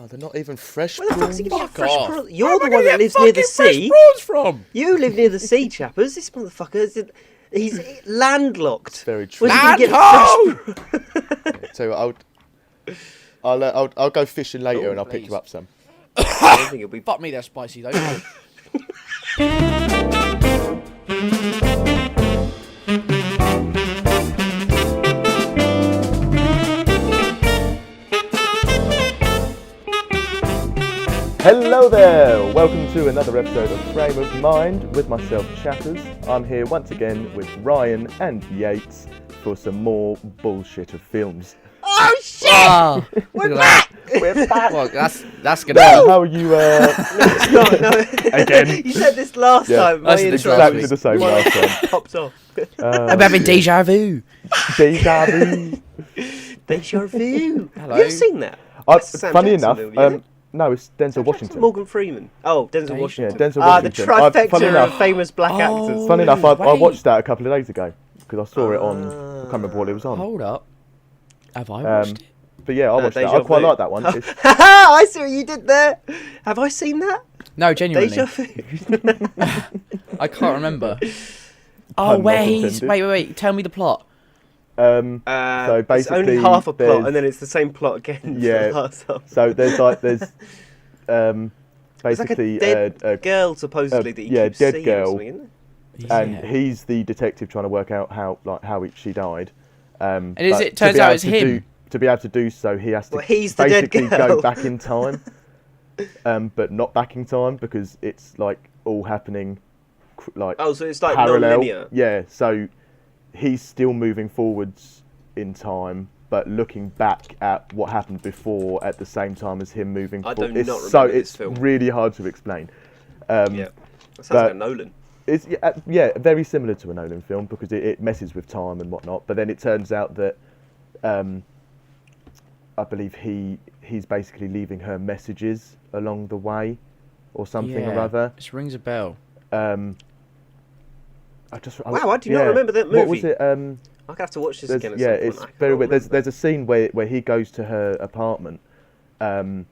Oh, they're not even fresh Where the prawns. fuck's he gonna get Fuck fresh off. prawns? You're the one that lives near the sea. Prawns from? You live near the sea, chappers. This motherfucker, he's landlocked. It's very true. Where's he gonna get fresh? So I'll go fishing later Oh, and I'll pick please. you up some. I don't think it'll be. Fuck me, they're spicy though. Hello there! Welcome to another episode of Frame of Mind with myself, Chatters. I'm here once again with Ryan and Yates for some more bullshit of films. Oh shit! Ah, We're back! We're back! well, that's gonna. Now, how are you, No. Again? You said this last time. My I said this intro last exactly week. the same last time. popped off. I'm having deja vu. Deja vu. Deja vu. Hello. Have you ever seen that? Sam Funny Jackson enough, movie, isn't it? no, it's Denzel Jackson, Washington. Morgan Freeman. Oh, Denzel Yeah, Washington. Denzel The Washington. Funny trifecta enough- of famous black actors. Funny enough, I wait. watched that a couple of days ago because I saw it on. I can't remember what it was on. Hold up. Have I watched it? But yeah, I watched that. Deja I quite Vu. like that one. It's, I see what you did there. Have I seen that? No, genuinely. Deja vu. I can't remember. Oh Pun not wait, intended. wait. Tell me the plot. so It's basically, only half a plot, there's- and then it's the same plot again. Yeah. For the last half. So there's It's like a basically dead girl supposedly that you yeah, keep dead seeing girl. or something, isn't it? and Yeah. he's the detective trying to work out how she died. And it turns out it's him. To be able to do so, he has to Well, he's the dead basically girl. go back in time, but not back in time because it's like all happening like Oh, so it's like parallel. non-linear. Yeah, so he's still moving forwards in time, but looking back at what happened before at the same time as him moving I forward. do It's not so remember this it's film. really hard to explain. Yeah, that sounds but- like Nolan. It's very similar to a Nolan film because it messes with time and whatnot. But then it turns out that I believe he's basically leaving her messages along the way, or something or other. This rings a bell. Wow, I do not remember that What was movie. it? I'm gonna have to watch this again. At Yeah, some it's point. I very can't weird. remember. There's a scene where he goes to her apartment, and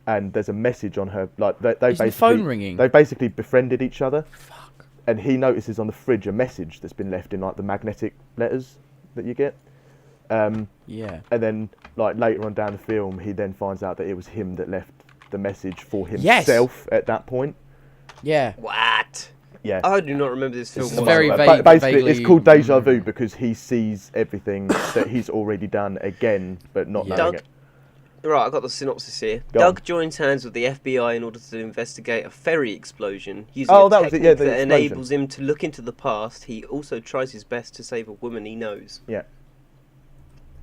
there's a message on her. Like they Is the basically phone ringing? They basically befriended each other. Fuck. And he notices on the fridge a message that's been left in like the magnetic letters that you get. Yeah. And then like later on down the film, he then finds out that it was him that left the message for himself at that point. Yeah. What? Yeah. I do not remember this film. is whatsoever. very But basically, vaguely it's called deja vu because he sees everything that he's already done again, but not Yeah. knowing Doug, it. Right, I've got the synopsis here. Go Doug on. joins hands with the FBI in order to investigate a ferry explosion using Oh, a that was it, technique yeah, the that explosion. enables him to look into the past. He also tries his best to save a woman he knows. Yeah,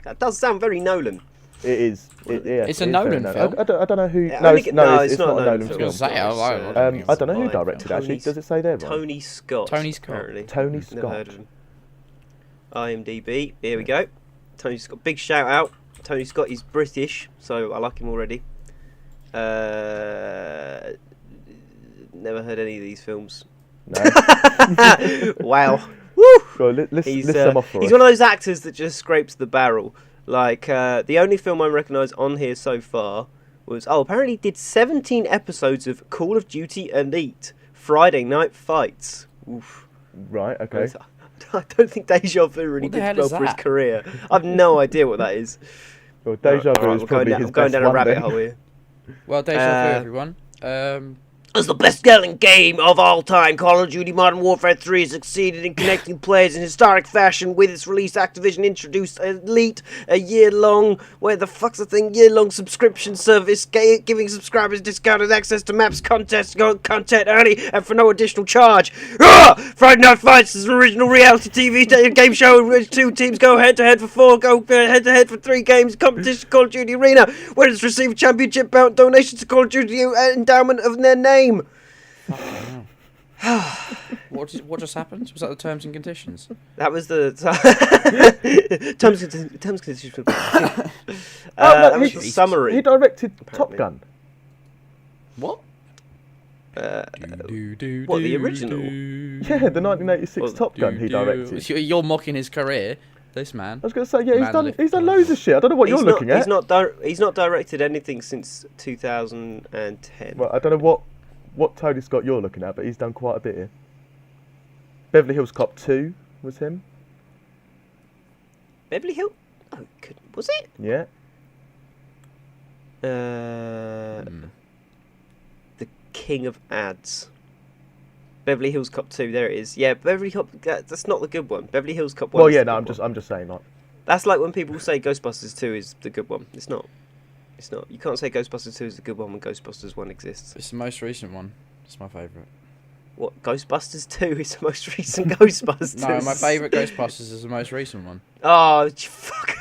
That does sound very Nolan. it is. It's a it is Nolan very film? I don't know who. Yeah, No, only it's, get- no, no, it's not a Nolan film. I was gonna say, I don't know who by directed it, actually. Tony- Does it say there? Ryan? Tony Scott. Tony Scott. Apparently. Tony Never Scott. heard of him. IMDb. Here we go. Tony Scott. Big shout out. Tony Scott. He's British, so I like him already. Never heard any of these films. No. Wow. Woo! Go on, list He's them off for he's us. one of those actors that just scrapes the barrel. Like the only film I recognise on here so far was apparently he did 17 episodes of Call of Duty Elite Friday Night Fights. Oof. Right. Okay. I don't think Deja Vu really What the did hell well is for his that? career. I've no idea what that is. Well, Deja Vu Alright, is probably his I'm going best down a one rabbit then. hole here. Well, deja vu, everyone. As the best-selling game of all time, Call of Duty Modern Warfare 3 has succeeded in connecting players in historic fashion. With its release, Activision introduced Elite, a year-long, where the fuck's the thing, year-long subscription service, giving subscribers discounted access to maps, contests, content early, and for no additional charge. Friday Night Fights is an original reality TV game show in which two teams go head-to-head for 4, go head-to-head for 3 games, competition Call of Duty Arena. Winners receive a championship bout, donations to Call of Duty endowment of their name. What just happened? Was that the terms and conditions? That was the terms and conditions. No, that was the summary. He directed apparently. Top Gun. What? What, the original? Yeah, the 1986 Well, Top Gun he directed. You're mocking his career. This man. I was going to say, yeah, Man he's done loads of shit. I don't know what you're looking at. He's not directed anything since 2010. Well, I don't know what Tony Scott you're looking at, but he's done quite a bit here. Beverly Hills Cop 2 was him. Beverly Hills? Oh, was it? Yeah. The King of Ads. Beverly Hills Cop 2, there it is. Yeah, Beverly Cop. That's not the good one. Beverly Hills Cop 1. Well, yeah, no, I'm just saying, like. That's like when people say Ghostbusters 2 is the good one. It's not. It's not. You can't say Ghostbusters 2 is the good one when Ghostbusters 1 exists. It's the most recent one. It's my favourite. What? Ghostbusters 2 is the most recent Ghostbusters? No, my favourite Ghostbusters is the most recent one. Oh, fuck.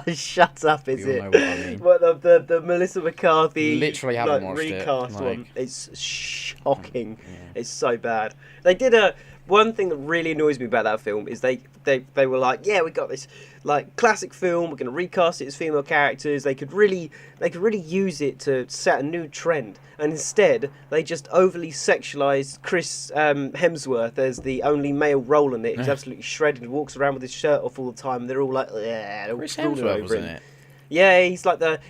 Shut up, is You it? all know what I mean. What, the Melissa McCarthy Literally haven't like, watched it, recast like- one. It's shocking. Yeah. It's so bad. They did one thing that really annoys me about that film is they were like, yeah, we got this like classic film, we're going to recast it as female characters. They could really use it to set a new trend, and instead they just overly sexualized Chris Hemsworth as the only male role in it. He's absolutely shredded, walks around with his shirt off all the time, and they're all like, yeah, they're all Chris drooling Hemsworth over was in him. it. Yeah, he's like the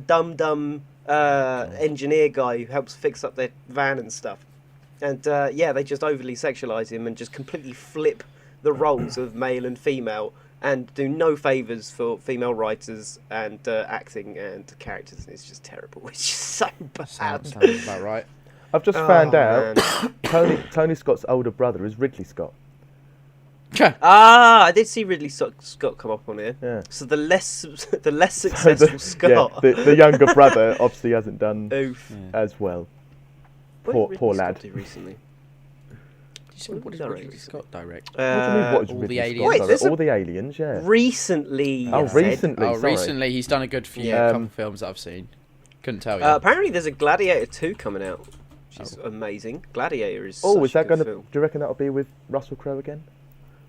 dumb engineer guy who helps fix up their van and stuff. And yeah, they just overly sexualise him and just completely flip the roles of male and female and do no favours for female writers and acting and characters. And it's just terrible. It's just so bad. Sounds about right. I've just found out man. Tony Scott's older brother is Ridley Scott. I did see Ridley Scott come up on here. Yeah. So the less successful Scott. Yeah, the younger brother obviously hasn't done Oof. as well. What did Poor Ridley lad. Scott do recently? What did Ridley Scott direct? What do you mean, what is all Ridley the Scott aliens. Wait, direct? All the aliens, yeah. Recently. Oh, you said. recently. Oh, sorry. recently he's done a good few couple films that I've seen. Couldn't tell you. Apparently, there's a Gladiator 2 coming out, which is amazing. Gladiator is. Oh, such is that a good going to? film. Do you reckon that'll be with Russell Crowe again?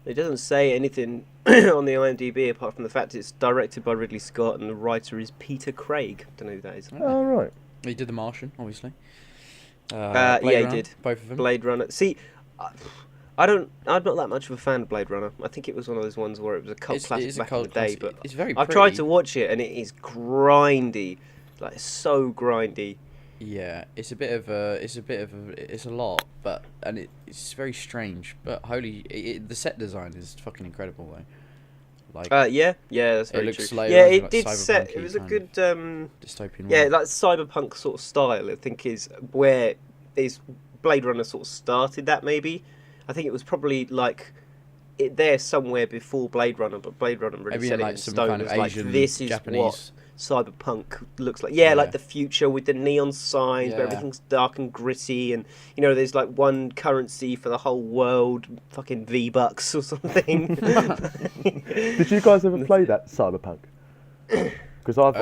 It doesn't say anything on the IMDb apart from the fact it's directed by Ridley Scott and the writer is Peter Craig. Don't know who that is. Oh, right. He did The Martian, obviously. Yeah, Blade he Runner, did. Both of them. Blade Runner. See, I'm not that much of a fan of Blade Runner. I think it was one of those ones where it was a cult It classic is a back cult in the day. classic. But It's very I've tried pretty. to watch it and it is grindy, like so grindy. Yeah, it's a lot, but it's very strange. But the set design is fucking incredible though. Like Yeah, that's very looks true. like Yeah, like it did set. cyberpunk-y It was a kind good. dystopian. Yeah, world. that cyberpunk sort of style, I think, is where Blade Runner sort of started that, maybe. I think it was probably, like, there somewhere before Blade Runner, but Blade Runner really Maybe set in, it like, in some stone. kind It of was like, Asian, this is Japanese. what cyberpunk looks like. Yeah, like the future with the neon signs where Yeah. everything's dark and gritty, and, you know, there's, like, one currency for the whole world, fucking V-Bucks or something. Did you guys ever play that Cyberpunk? Because I've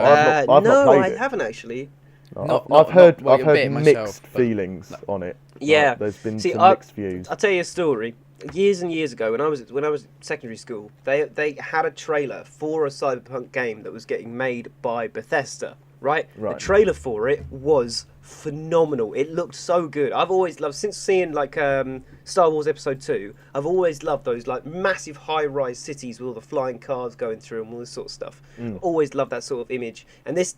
not no, played I it. haven't actually. I've heard well, a bit mixed myself, but- feelings on it. Yeah. Like, there's been See, some mixed views. I'll tell you a story. Years and years ago, when I was at secondary school, they had a trailer for a cyberpunk game that was getting made by Bethesda. Right? The trailer for it was phenomenal. It looked so good. I've always loved, since seeing like Star Wars Episode 2, I've always loved those like massive high-rise cities with all the flying cars going through and all this sort of stuff. Always loved that sort of image. And this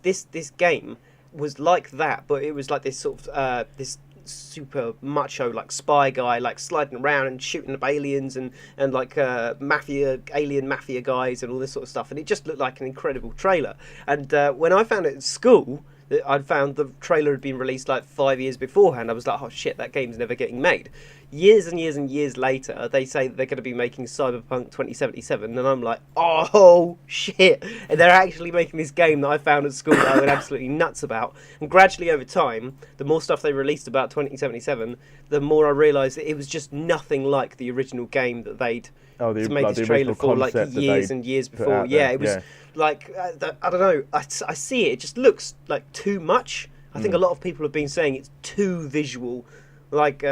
game was like that, but it was like this sort of this super macho like spy guy like sliding around and shooting up aliens and like alien mafia guys and all this sort of stuff, and it just looked like an incredible trailer. And when I found it at school, I'd found the trailer had been released like 5 years beforehand. I was like, oh shit, that game's never getting made. Years and years and years later, they say that they're going to be making Cyberpunk 2077, and I'm like, oh shit! And they're actually making this game that I found at school that I went absolutely nuts about. And gradually over time, the more stuff they released about 2077, the more I realised that it was just nothing like the original game that they'd made this trailer for like years and years before. Yeah, it was like, I don't know, I see it, it just looks like too much. I think a lot of people have been saying it's too visual, like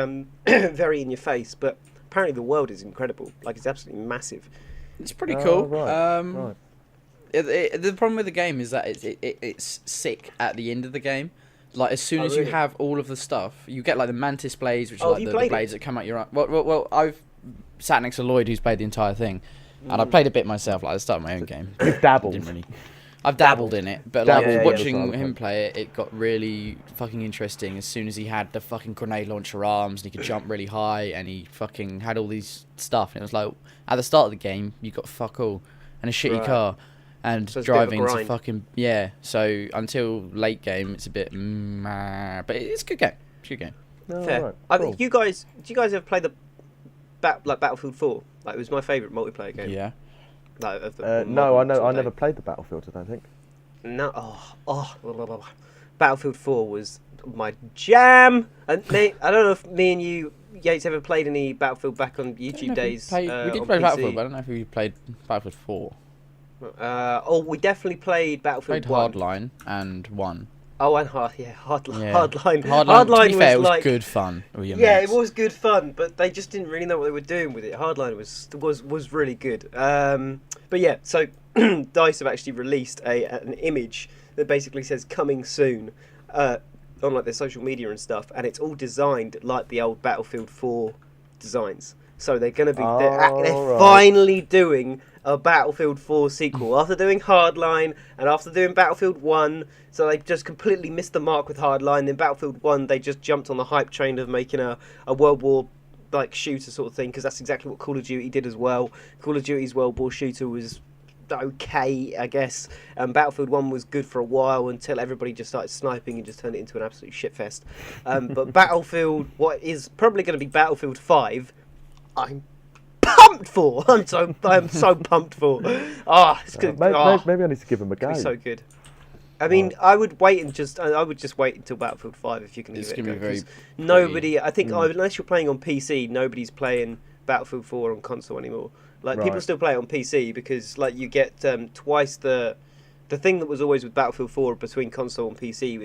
very in your face, but apparently the world is incredible. Like, it's absolutely massive. It's pretty cool. Right. The problem with the game is that it's sick at the end of the game. Like, as soon as you have all of the stuff, you get like the mantis blades, which are like the blades that come out your arm. Well, I've sat next to Lloyd, who's played the entire thing, And I played a bit myself. Like I started my own game. You've dabbled. Didn't really. I've dabbled in it, but Dabbled, like yeah, watching yeah. him play it, it got really fucking interesting. As soon as he had the fucking grenade launcher arms, and he could jump really high, and he fucking had all these stuff, and it was like at the start of the game, you got fuck all and a shitty car, and So it's a bit of a driving to grind. fucking So until late game, it's a bit, but it's a good game. It's a good game. Oh, Fair. right, I cool. think do you guys ever play the Battlefield 4? Like it was my favourite multiplayer game. Yeah. Like, of the No, I modern know. sort I of never day. played the Battlefield. I don't think. No, blah, blah, blah. Battlefield 4 was my jam. And I don't know if me and you, Yates, ever played any Battlefield back on YouTube days. we did on play PC. Battlefield, but I don't know if we played Battlefield 4. We definitely played Battlefield Played 1. Hardline and 1. Oh, and Hardline. Yeah. Hardline. Hardline, to be fair, it was like, good fun. With your Yeah, mates. it was good fun, but they just didn't really know what they were doing with it. Hardline was really good. But yeah, so DICE have actually released an image that basically says "coming soon" on like their social media and stuff, and it's all designed like the old Battlefield 4 designs. So they're going to be they're right. finally doing a Battlefield 4 sequel after doing Hardline and after doing Battlefield 1. So they just completely missed the mark with Hardline. Then Battlefield 1, they just jumped on the hype train of making a World War like shooter sort of thing, because that's exactly what Call of Duty did as well. Call of Duty's World War shooter was okay, I guess. Battlefield 1 was good for a while until everybody just started sniping and just turned it into an absolute shitfest. But Battlefield, what is probably going to be Battlefield 5, I'm pumped for. I'm so pumped for. It's good. Maybe I need to give him a go. It's so good. I mean, I would just wait until Battlefield 5 if you can It's give it a gonna go. be 'Cause very nobody, I think, unless you're playing on PC, nobody's playing Battlefield 4 on console anymore. Like people Right. still play it on PC because like you get twice the thing that was always with Battlefield 4 between console and PC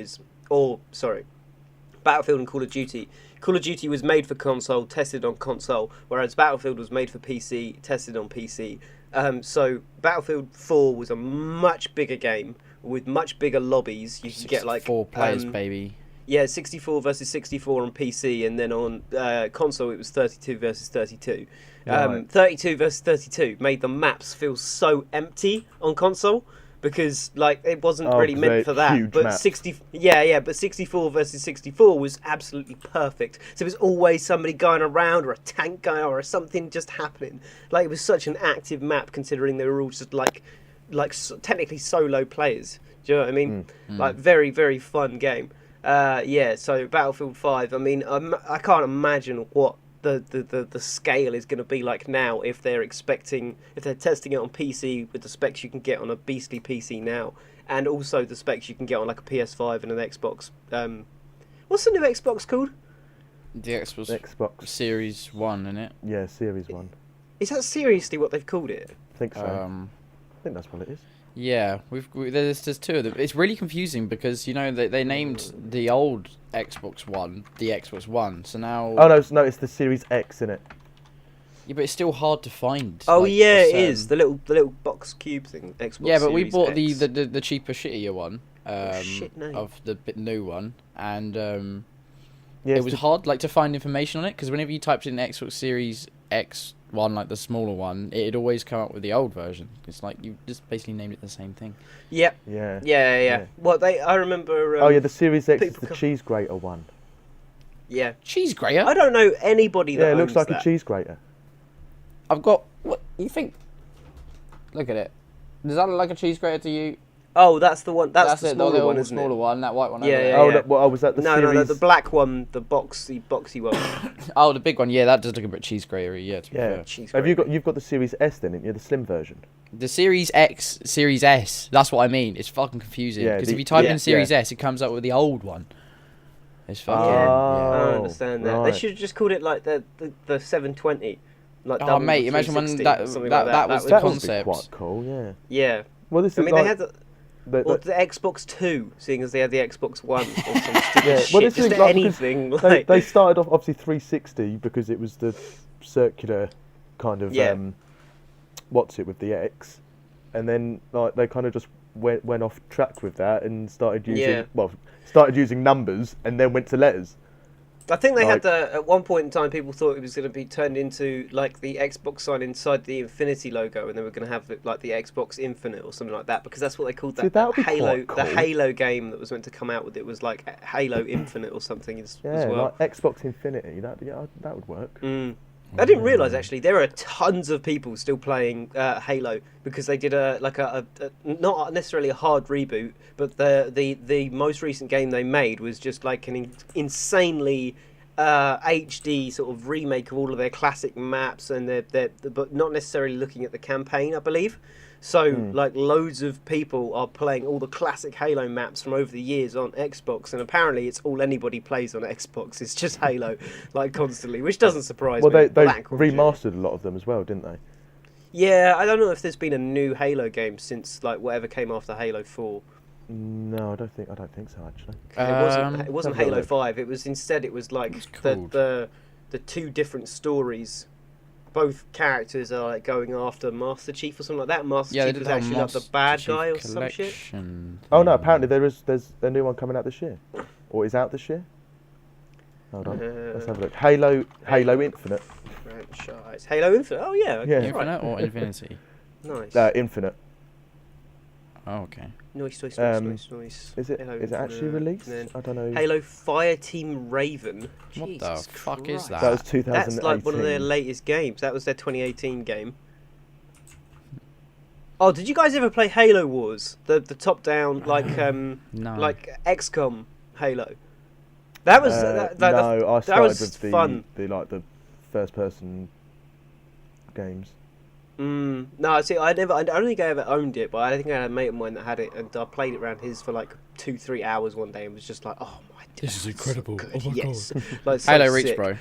Battlefield and Call of Duty. Call of Duty was made for console, tested on console, whereas Battlefield was made for PC, tested on PC. So Battlefield 4 was a much bigger game with much bigger lobbies. You could get like 4 players, baby. Yeah, 64 versus 64 on PC, and then on console it was 32 versus 32. Right. 32 versus 32 made the maps feel so empty on console because like it wasn't really 'cause meant they're for that. huge But maps. 64 versus 64 was absolutely perfect. So it was always somebody going around or a tank guy or something just happening. Like it was such an active map considering they were all just technically solo players. Do you know what I mean? Like very, very fun game. So Battlefield 5, I mean, I can't imagine what the scale is going to be like now if they're testing it on PC with the specs you can get on a beastly PC now, and also the specs you can get on like a PS5 and an Xbox. What's the new Xbox called? The Xbox. Series 1, innit? Yeah, Series 1. Is that seriously what they've called it? I think so. I think that's what it is. Yeah, there's 2 of them. It's really confusing because you know they named the old Xbox One the Xbox One, so now. Oh no, it's the Series X, isn't it? Yeah, but it's still hard to find. Oh like, yeah, it is the little box cube thing. Xbox. Yeah, but we Series bought X. the cheaper, shittier one. Shit name. Of the new one, and Yeah, it was hard like to find information on it because whenever you typed in Xbox Series X one, like the smaller one, it'd always come up with the old version. It's like you just basically named it the same thing. Yep. Yeah. Yeah. Well, I remember. Oh yeah, the Series X is people the cheese grater one. Yeah. Cheese grater. I don't know anybody that Yeah, it looks owns like that. a cheese grater. I've got what you think. Look at it. Does that look like a cheese grater to you? Oh, that's the one. That's the it, smaller little one, isn't smaller it? one, that white one. Yeah, over there. yeah. Oh, was that the No, Series? no, the black one, the boxy one. Oh, the big one. Yeah, that does look a bit cheese gratery. Yeah, to be fair. Cheese Have you've got the Series S then, haven't you? The slim version. The Series X, Series S. That's what I mean. It's fucking confusing Yeah, because the- if you type yeah. in Series S, it comes up with the old one. It's fucking. Yeah, Oh, I don't understand that. right. They should have just called it like the 720. Like Oh, double mate, the imagine when 360 that- or something that- like that was the That would be concept. quite cool. Yeah. Yeah. Well, this I is mean, like they had the Xbox 2, seeing as they had the Xbox One or some stupid Yeah, shit. well, this Just is like- anything. they, Like, they started off obviously 360 because it was the circular kind of Yeah. what's it with the X, and then like they kind of just went off track with that and started using Yeah. started using numbers and then went to letters. I think they Like- had at one point in time, people thought it was going to be turned into like the Xbox sign inside the Infinity logo, and they were going to have like the Xbox Infinite or something like that, because that's what they called See, that, that would be Halo. quite The cool. Halo game that was meant to come out with it was like Halo Infinite or something as well. like Xbox Infinity. That would work. I didn't realise actually there are tons of people still playing Halo, because they did a not necessarily a hard reboot, but the most recent game they made was just like an insanely HD sort of remake of all of their classic maps, and but not necessarily looking at the campaign, I believe. So like loads of people are playing all the classic Halo maps from over the years on Xbox, and apparently it's all anybody plays on Xbox. It's just Halo, like constantly, which doesn't surprise me. Well, they Black or remastered a lot of them as well, didn't they? Yeah, I don't know if there's been a new Halo game since like whatever came after Halo 4. No, I don't think so actually. It wasn't have a Halo look. 5. It was instead like What's it called? the two different stories. Both characters are like going after Master Chief or something like that. Master Yeah, they Chief did was that actually like the Master bad Chief guy or some shit. Collection Oh no, thing. apparently there's a new one coming out this year, or is out this year. Hold on, let's have a look. Halo Infinite. Franchise. Halo Infinite. Oh yeah. Okay, Yeah. right. Infinite or Infinity? Nice. Infinite. Oh, okay. Nice. Is it Halo is it actually Infinite, released? and then I don't know. Halo Fireteam Raven. What the Jesus fuck is Christ. that? That was 2018. That's like one of their latest games. That was their 2018 game. Oh, did you guys ever play Halo Wars? The top-down like No. like XCOM Halo. That was no, I that was started with fun. the first-person games. No, see, I don't think I ever owned it, but I think I had a mate of mine that had it, and I played it around his for like 2-3 hours one day, and was just like, oh my, This is that's incredible. So Oh good. my yes. God. Like, so Halo Reach, sick. bro.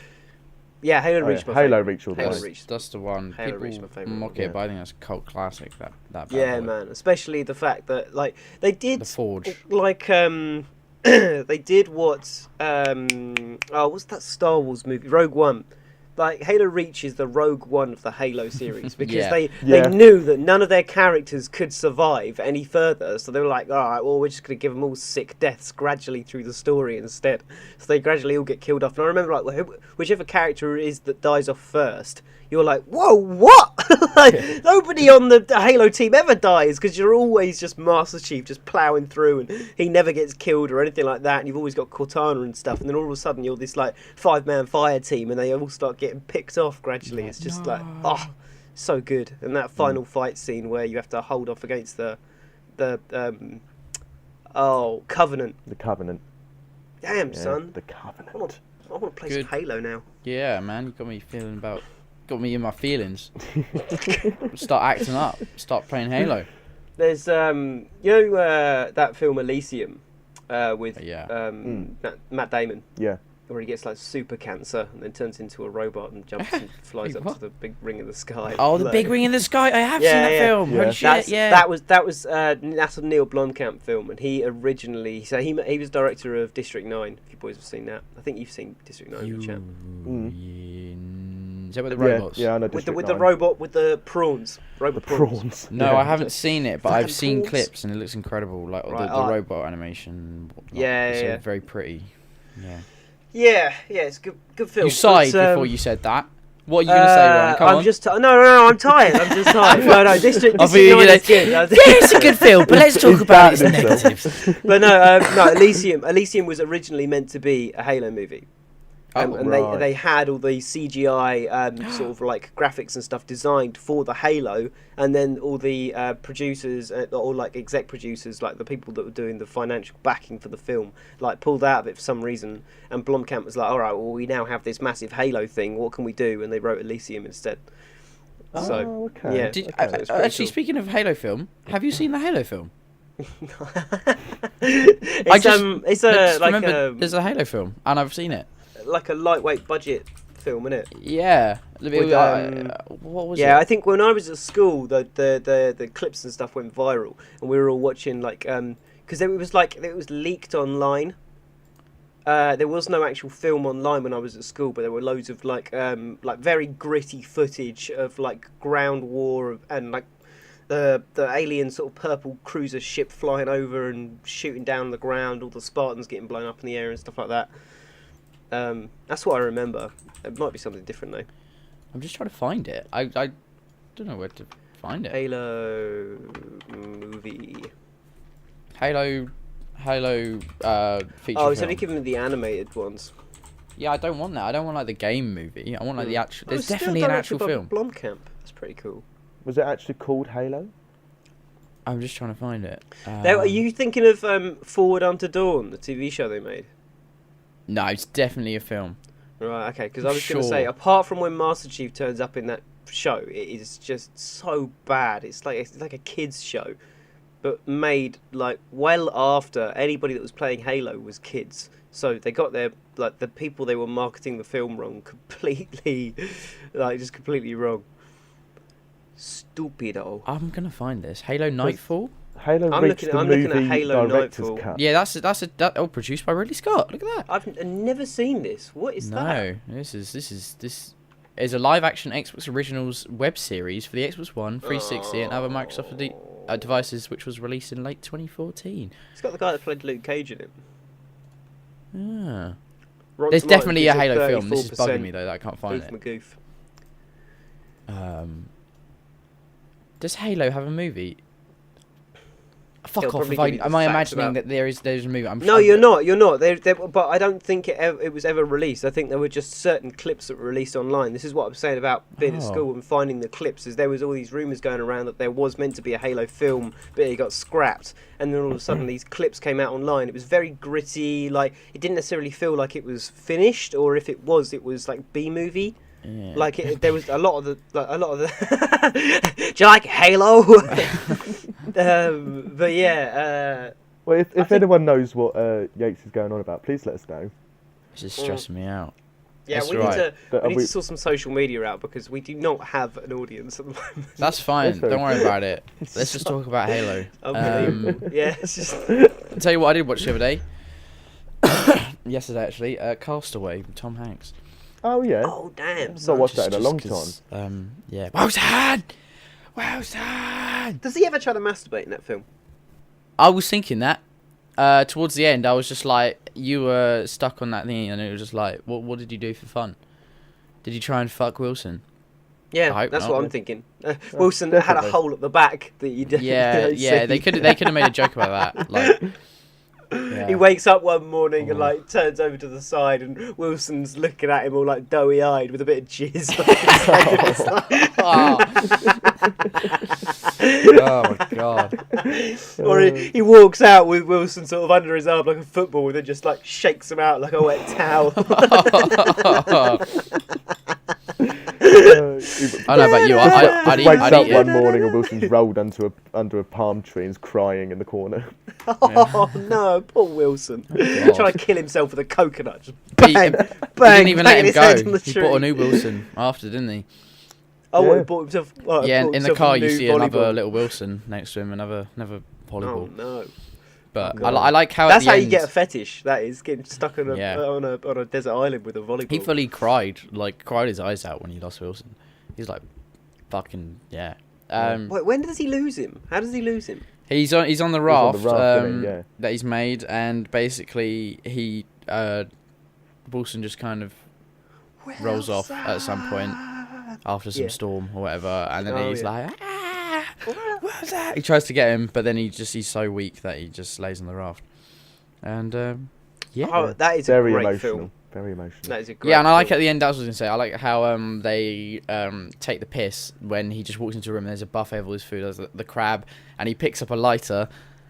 Yeah, Halo Oh, Reach. yeah. My Halo favourite. Reach all the Halo way. Reach. That's the one. Halo People Reach, my favourite mock one, it, yeah. but I think that's a cult classic. That bad Yeah, boy. man. Especially the fact that like they did The Forge. like they did what what's that Star Wars movie? Rogue One. Like Halo Reach is the Rogue One of the Halo series, because Yeah. they Yeah. knew that none of their characters could survive any further, so they were like, all right, well, we're just going to give them all sick deaths gradually through the story instead. So they gradually all get killed off. And I remember like whichever character it is that dies off first, you're like, whoa, what? Like nobody on the Halo team ever dies, because you're always just Master Chief just ploughing through, and he never gets killed or anything like that. And you've always got Cortana and stuff, and then all of a sudden you're this like 5-man fire team, and they all start getting picked off gradually. It's just like, oh, so good. And that final fight scene where you have to hold off against the Covenant. The Covenant. Damn, Yeah, son. the Covenant. I want to play Good. some Halo now. Yeah, man, you got me in my feelings. Start acting up. Start playing Halo. There's that film Elysium with Yeah. Matt Damon, Yeah. where he gets like super cancer and then turns into a robot and jumps and flies Wait, up what? to the big ring in the sky. Oh, the Like- big ring in the sky. I have Yeah, seen that yeah. film. Yeah. Holy shit, yeah. That was that's a Neil Blomkamp film, and he originally he was director of District 9. If you boys have seen that, I think you've seen District 9, You- champ. Is that with the robots? Yeah, I know. With the District 9. robot with the prawns, The robot prawns. prawns. No, Yeah. I haven't seen it, but I've Fucking seen prawns. clips and it looks incredible. Like Right, the robot animation. Whatnot. Yeah, It's yeah. very pretty. Yeah. Yeah, it's good film. You sighed But, before you said that. What are you going to say, Ryan? Come I'm on. just no, I'm tired. I'm just tired. No, District I thought you 9 were is gonna- good. Yeah, it's a good film, but let's talk He's about its doubting himself. negatives. But no, Elysium was originally meant to be a Halo movie. And right. they had all the CGI sort of like graphics and stuff designed for the Halo, and then all the producers or like exec producers, like the people that were doing the financial backing for the film, like pulled out of it for some reason. And Blomkamp was like, "All right, well we now have this massive Halo thing. What can we do?" And they wrote Elysium instead. Oh, okay. yeah. Did, Okay, it's pretty actually, cool. speaking of Halo film, have you seen the Halo film? It's it's I a just like remember there's a Halo film, and I've seen it. like a lightweight budget film, isn't it? Yeah. With, What was Yeah, it? I think when I was at school, the clips and stuff went viral, and we were all watching like because it was leaked online. There was no actual film online when I was at school, but there were loads of like very gritty footage of like ground war and like the alien sort of purple cruiser ship flying over and shooting down the ground, all the Spartans getting blown up in the air and stuff like that. That's what I remember. It might be something different though. I'm just trying to find it. I don't know where to find it. Halo movie. Halo feature Oh, it's film. only given me the animated ones. Yeah, I don't want that. I don't want like the game movie. I want like the actual. Oh, There's it's still definitely an directed actual by film. Blomkamp. That's pretty cool. Was it actually called Halo? I'm just trying to find it. Now, are you thinking of Forward Unto Dawn, the TV show they made? No, it's definitely a film. Right, okay, because I was going to Sure. say, apart from when Master Chief turns up in that show, it is just so bad. It's like a kids show, but made like well after anybody that was playing Halo was kids. So they got their like the people they were marketing the film wrong completely, like just completely wrong. Stupido. I'm gonna find this. Halo Nightfall. Halo I'm reached looking- the I'm movie looking at Halo director's Nightfall. cut. Yeah, that's produced by Ridley Scott. Look at that. I've never seen this. What is that? No, this is a live action Xbox Originals web series for the Xbox One, 360, and other Microsoft devices, which was released in late 2014. It's got the guy that played Luke Cage in it. Ah. Rotten There's Tomatoes definitely a gives it Halo film. This is 34%. bugging me though that I can't find Goof it. McGoof. Does Halo have a movie? Fuck It'll off! probably If I, give you the am I facts imagining about- that there's a movie? I'm No, you're not. You're not. But I don't think it was ever released. I think there were just certain clips that were released online. This is what I'm saying about being at Oh. school and finding the clips. Is there was all these rumours going around that there was meant to be a Halo film, but it got scrapped. And then all of a sudden, these clips came out online. It was very gritty. Like it didn't necessarily feel like it was finished, or if it was like B movie. Yeah. Like there was a lot of the. Do you like Halo? But yeah. Well, if anyone knows what Yates is going on about, please let us know. It's just stressing me out. Yeah, That's we right. need to But we need we- to sort some social media out because we do not have an audience at the moment. That's fine. That's Don't worry about it. Let's just talk about Halo. Unbelievable. Yeah, it's just I'll tell you what I did watch the other day. Yesterday, actually. Castaway with Tom Hanks. Oh yeah. oh damn. I've not watched that in a long time. 'cause, yeah. Wilson! Wilson! Does he ever try to masturbate in that film? I was thinking that. Towards the end, I was just like, you were stuck on that thing, and it was just like, what did you do for fun? Did you try and fuck Wilson? I Yeah, hope that's not. what I'm thinking. Wilson had a definitely. hole at the back that you did. Yeah, yeah. They could have made a joke about that. Like, yeah. He wakes up one morning and like turns over to the side, and Wilson's looking at him all like doughy-eyed with a bit of jizz. Oh my god. Or he walks out with Wilson sort of under his arm like a football, and then just like shakes him out like a wet towel. I don't know about you. I'd eat, Wakes I'd up eat one it. morning and Wilson's rolled under a palm tree and is crying in the corner. Oh no, poor Wilson! God. Trying to kill himself with a coconut. Just He- bang, He bang, didn't even let banging him his head on go. the He tree. bought a new Wilson after, didn't he? Oh, what, Yeah. he bought himself. What, Yeah, bought in the himself car a you new see another volleyball. little Wilson next to him, another Oh volleyball. no! But God. I like how That's at the how end, you get a fetish. That is getting stuck on a Yeah. on a desert island with a volleyball. he fully cried his eyes out when he lost Wilson. He's like, fucking yeah. Wait, when does he lose him? How does he lose him? He's on the on the raft, raft, isn't he? Yeah. that he's made, and basically he Wilson just kind of rolls off at some point after some Yeah. storm or whatever, and then Oh, he's yeah. like, what's that? He tries to get him, but then he's so weak that he just lays on the raft, and yeah. Oh, that is Very a great emotional. film. Very emotional. That is a great Yeah, and I like film. at the end. That's what I was gonna say. I like how they take the piss when he just walks into a room and there's a buffet of all his food. There's the crab, and he picks up a lighter,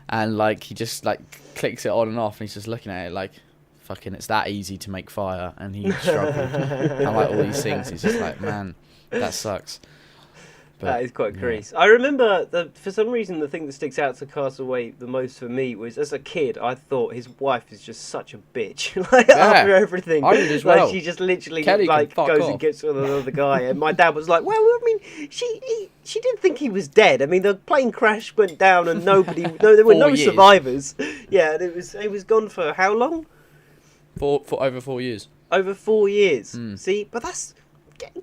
and like he just like clicks it on and off, and he's just looking at it like, fucking, it's that easy to make fire, and he's struggling. And like all these things, he's just like, man, that sucks. But, That is quite yeah. crease. I remember for some reason the thing that sticks out to Castaway the most for me was as a kid I thought his wife is just such a bitch. Like after everything, I did as like well. she just literally Kelly can like fuck goes off. and gets with another guy, and my dad was like, "Well, I mean, she did think he was dead. I mean, the plane crash went down and there were 4 no years. survivors. Yeah, and it was gone for how long? For over 4 years. Over 4 years. Mm. See, but that's.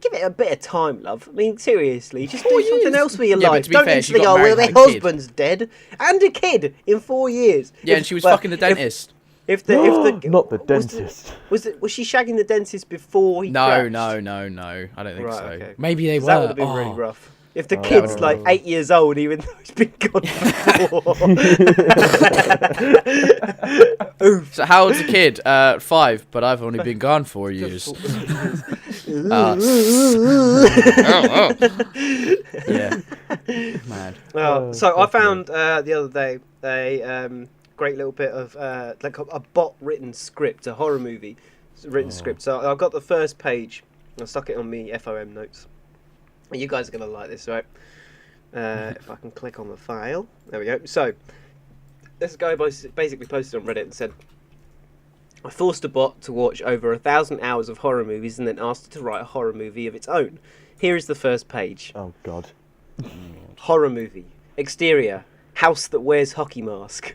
Give it a bit of time, love. I mean, seriously, just 4 do something years. else with your Yeah, but life. to be Don't fair, she instantly got go, well, married their and had a kid. husband's dead and a kid in 4 years. Yeah, and she was well, fucking the dentist. If the Not the dentist. Was she shagging the dentist before he No. crashed? I don't think Right, so. okay. Maybe they were. That would have been really rough. If the Oh. kid's like 8 years old, even though he's been gone before. Oof. So how old's the kid? 5, but I've only been gone 4 years. Yeah. Mad. So I found the other day a great little bit of like a bot written script, a horror movie written script. So I've got the first page. I stuck it on me FOM notes. You guys are gonna like this, right? If I can click on the file, there we go. So this guy basically posted on Reddit and said, "I forced a bot to watch over 1,000 hours of horror movies and then asked it to write a horror movie of its own. Here is the first page. Oh God. Horror movie. Exterior. House that wears hockey mask.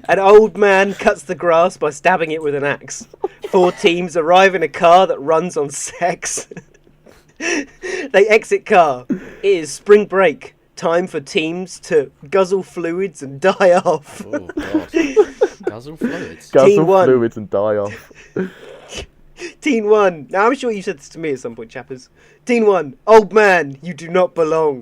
An old man cuts the grass by stabbing it with an axe. 4 teams arrive in a car that runs on sex. They exit car. It is spring break. Time for teams to guzzle fluids and die off." Oh God. Guzzle fluids. Guzzle one. fluids and die off. Teen 1. Now, I'm sure you said this to me at some point, chappers. Teen 1. Old man, you do not belong.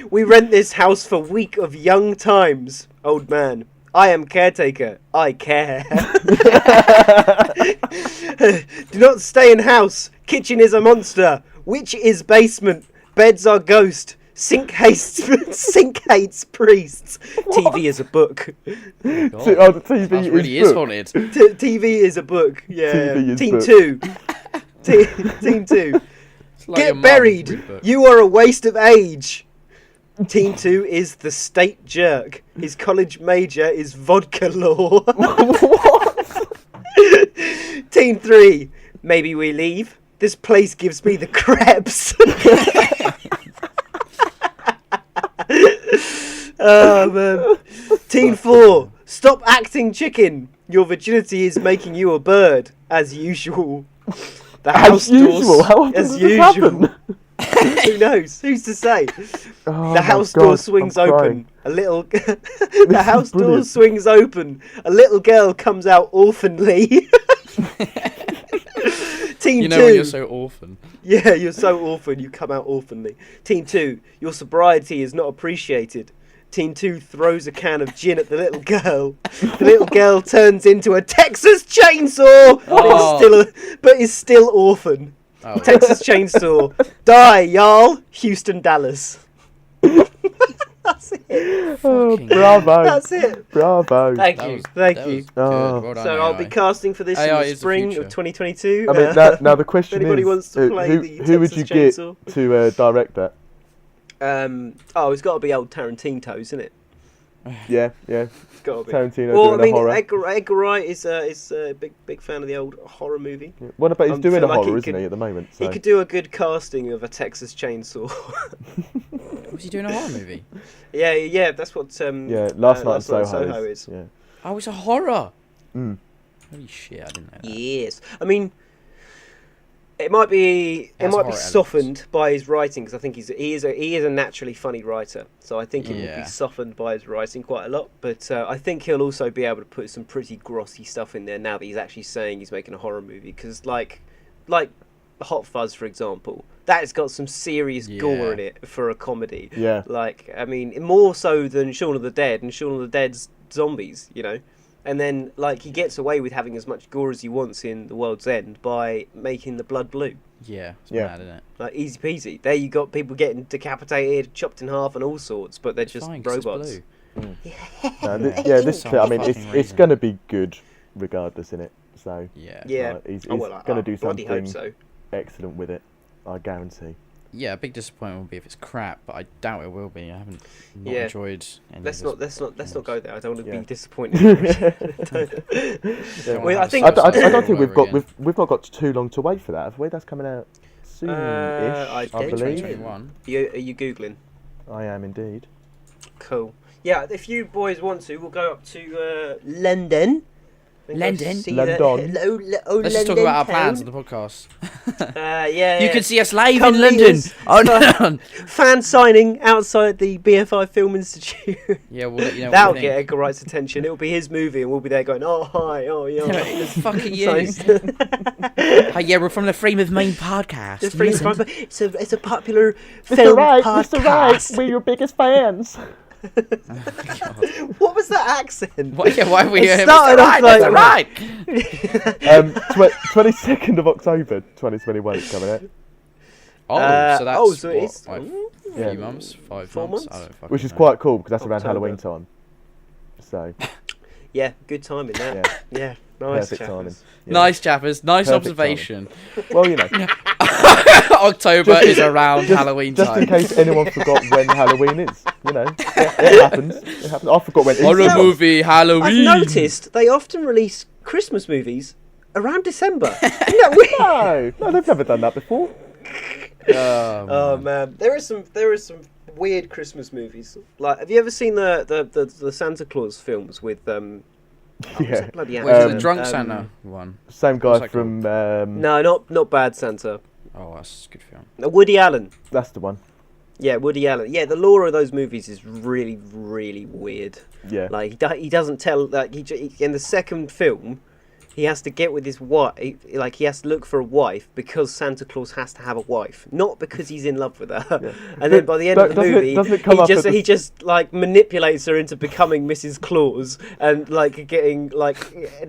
We rent this house for week of young times. Old man. I am caretaker. I care. Do not stay in house. Kitchen is a monster. Witch is basement. Beds are ghost. Sink hates priests. TV is a book. God. The TV That is really is book. haunted. TV is a book. Yeah. TV is Teen book. 2. Teen 2. It's like your Get mum buried. read book. You are a waste of age. Teen 2 is the state jerk. His college major is vodka law. Teen 3. Maybe we leave. This place gives me the creps. Oh man. Teen 4. Stop acting chicken. Your virginity is making you a bird, as usual. The house As usual? doors, How often as does this usual. happen? Who knows? Who's to say? Oh The my house God, door swings I'm open. crying. A little. The house door brilliant. swings open. A little girl comes out orphanly. Teen You know 2. when you're so orphan. Yeah, you're so orphan. You come out orphanly. Teen 2. Your sobriety is not appreciated. Teen 2 throws a can of gin at the little girl. The little girl turns into a Texas chainsaw, but is still orphan. Oh. Texas Chainsaw. Die, y'all. Houston, Dallas. That's it. Oh, Fucking bravo. That's it. Bravo. Thank That you. was- Thank that you. was good. Oh. Well done, So I'll be AI. casting for this AI in the is the spring future. of 2022. I mean, now the question if anybody is, wants to play the who would Texas you get Chainsaw? to direct that? It's got to be old Tarantino, isn't it? Yeah. It's got to be. Tarantino Well, I doing a mean, horror. Edgar Wright is a big fan of the old horror movie. Yeah. What about he's doing feel a like he horror, isn't could- he, at the moment? He So. could do a good casting of a Texas Chainsaw. Was he doing a horror movie? yeah, that's what. Yeah, Last Night in Soho is. Yeah. Oh, it's a horror. Mm. Holy shit, I didn't know that. Yes, I mean, it might be Has be horror softened by his writing because I think he is a naturally funny writer. So I think it will Yeah. be softened by his writing quite a lot. But I think he'll also be able to put some pretty grossy stuff in there now that he's actually saying he's making a horror movie. Because like Hot Fuzz, for example, that has got some serious gore in Yeah. it for a comedy. Yeah. Like, I mean, more so than Shaun of the Dead and Shaun of the Dead's zombies, you know. And then, like, he gets away with having as much gore as he wants in The World's End by making the blood blue. Yeah, it's Yeah. mad, isn't it? Like, easy peasy. There you got people getting decapitated, chopped in half and all sorts, but they're It's just fine, 'cause it's robots. blue. This. Some I mean, fucking it's reason. going to be good, regardless, innit? So. Yeah. Yeah. He's I going to do bloody hope something so. excellent with it. I guarantee. Yeah, a big disappointment will be if it's crap, but I doubt it will be. I haven't not Yeah. enjoyed any Let's of not go there. I don't want to Yeah. be disappointed. Don't Well, I have think- I stuff don't all think over again. we've not got too long to wait for that, have we? That's coming out soon-ish, I I think believe. 2021. Are you googling? I am indeed. Cool. Yeah, if you boys want to, we'll go up to London. and go London? see London. Hello, Let's just talk London about our plans town. on the podcast. Yeah. You can see us live Come in meet London. us. Oh, Fan signing outside the BFI Film Institute. yeah, we'll let you know. That'll what get Edgar Wright's attention. It'll be his movie, and we'll be there going, "Oh hi, oh yeah." It's fucking you. So- Hi, yeah, we're from the Frame of Mind podcast. The Free Listen. Sponsor- it's a popular film podcast. we're your biggest fans. What was that accent? Why are we It here? started off like- right. 22nd of October 2021 is coming out, Oh, so that's so it is. what, Yeah. 3 months, 5 4 months? months? I don't fucking which is know. quite cool because that's around October. Halloween time. So, Yeah, good timing that. Yeah, nice. perfect timing. chappers. Yeah. Nice, chappers. Nice Perfect observation. Well, you know, October is around Halloween just in time. case anyone forgot when Halloween is. You know, it happens. It happens. I forgot when. Horror Easter was. movie Halloween. I've noticed they often release Christmas movies around December. Isn't that weird? No, they've never done that before. Oh man, there is some weird Christmas movies. Like, have you ever seen the Santa Claus films with Yeah, bloody Wait, is it the actor? Drunk Santa one? same guy What's that from. No, not Bad Santa. Oh, that's a good film. Woody Allen. That's the one. Yeah, Woody Allen. Yeah, the lore of those movies is really, really weird. Yeah. Like he doesn't tell. Like he in the second film, he has to get with his wife. Like he has to look for a wife because Santa Claus has to have a wife, not because he's in love with her. Yeah. And then by the end of the Doesn't it- movie, doesn't it come up at the- he just like manipulates her into becoming Mrs. Claus and like getting like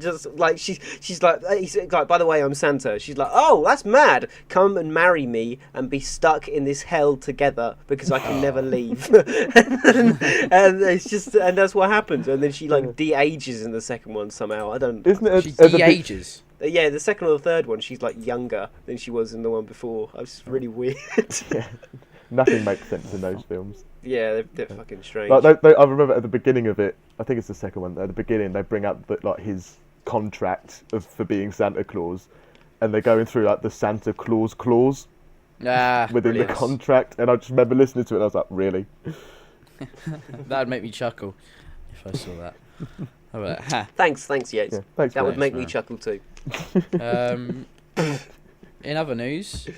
just like she's like he's like, by the way, I'm Santa. She's like, oh, that's mad. Come and marry me and be stuck in this hell together because I can never leave. and it's just and that's what happens. And then she like de-ages in the second one somehow. I don't. Isn't it? She the big- de-ages. Yeah, the second or the third one, she's like younger than she was in the one before. It's just really weird. Yeah. Nothing makes sense in those films. Yeah, they're fucking strange. Like, I remember at the beginning of it. I think it's the second one. At the beginning, they bring up that like his contract for being Santa Claus, and they're going through like the Santa Claus clause Ah, within brilliant. the contract. And I just remember listening to it. And I was like, really? that'd make me chuckle if I saw that. How about that? Ha. Thanks, Yates. Yeah. Thanks. That mate. would make me man. chuckle too. In other news,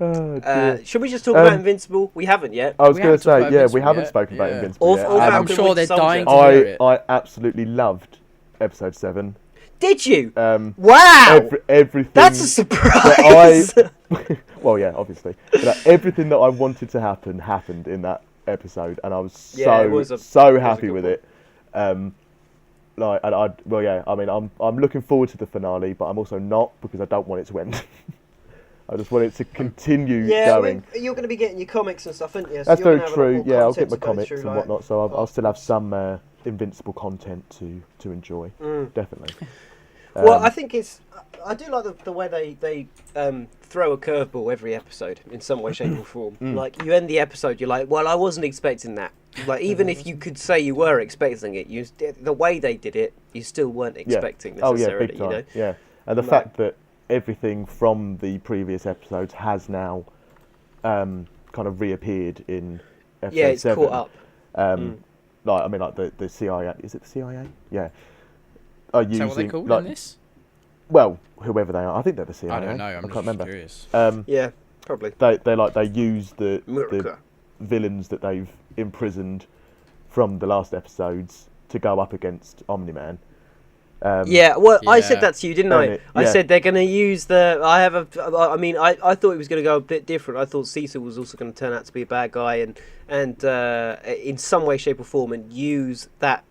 Oh, dear. Should we just talk about Um, Invincible? We haven't yet. I was we going haven't to talked say, about yeah, we Invincible haven't yet. spoken about Yeah. Invincible Or- yet. or I'm Falcon sure Winter they're Soldier. dying to hear it. I absolutely loved episode 7. Did you? Wow! Wow! Everything. That's a that surprise. Well, yeah, obviously. But everything that I wanted to happen happened in that episode, and I was Yeah, it was so a happy good with one. it. Like, and well, yeah. I mean, I'm looking forward to the finale, but I'm also not because I don't want it to end. I just want it to continue going. You're going to be getting your comics and stuff, aren't you? So That's you're very gonna have a lot true. more Yeah, I'll get content my to go comics through, and like- whatnot, so I'll still have some Invincible content to enjoy. Definitely. Well, I think I do like the way they throw a curveball every episode in some way, shape, or form. Like you end the episode, you're like, well, I wasn't expecting that. Like even if you could say you were expecting it, the way they did it, you still weren't expecting necessarily. big time. You know? Yeah, and the fact that everything from the previous episodes has now kind of reappeared in episode Yeah, it's 7. caught up. Like I mean, like the CIA. Is it the CIA? Yeah. Are Is that what they using called like, in this? well, whoever they are. I think they're the CIA. I don't know. I'm can't just remember. curious. Yeah, probably. They use the America. villains that they've imprisoned from the last episodes to go up against Omni-Man. Yeah, well, I said Yeah. that to you, didn't Own I? it, I yeah. said they're going to use the. I mean, I thought it was going to go a bit different. I thought Cecil was also going to turn out to be a bad guy, and in some way, shape, or form, and use that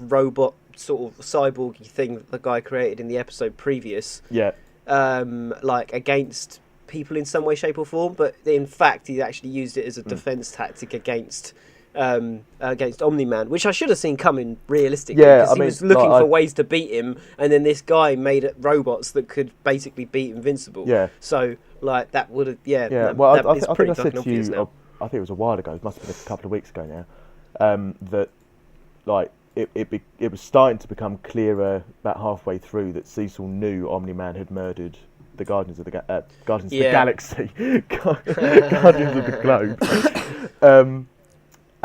robot sort of cyborgy thing that the guy created in the episode previous, Yeah. like against people in some way, shape, or form. But in fact, he actually used it as a defense tactic against Omni-Man, which I should have seen coming realistically. Yeah, because I he mean, was looking like, for ways to beat him, and then this guy made robots that could basically beat Invincible. Yeah. So like that would have Yeah. Well, I it's think pretty I said fucking to you. obvious now. I think it was a while ago. It must have been a couple of weeks ago now. That like it was starting to become clearer about halfway through that Cecil knew Omni-Man had murdered the Guardians of the Galaxy, Guardians of the Globe.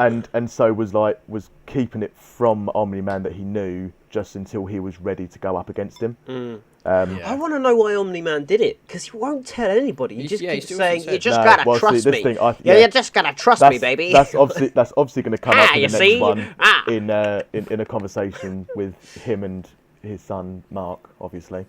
and so was keeping it from Omni-Man that he knew just until he was ready to go up against him. I want to know why Omni-Man did it, because he won't tell anybody. He just keeps saying, "You just No, gotta well, trust see, me. this thing, You just gotta trust me, baby." That's obviously going to come up in you the see? next one in a conversation with him and his son Mark, obviously.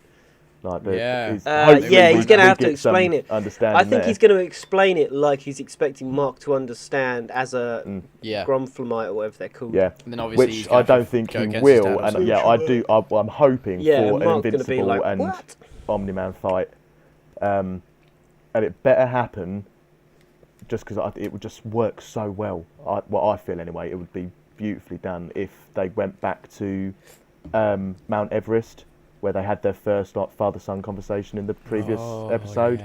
Like, he's going to have to explain it. I think he's going to explain it like he's expecting Mark to understand as a Gromflemite or whatever they're called. Yeah, and then obviously which I don't think he will. And I'm hoping for an Mark's Invincible like, and what? Omni-Man fight. And it better happen just because it would just work so well. I feel anyway, it would be beautifully done if they went back to Mount Everest, where they had their first father-son conversation in the previous episode,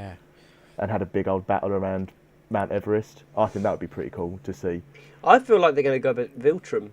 and had a big old battle around Mount Everest. I think that would be pretty cool to see. I feel like they're going to go back Viltrum.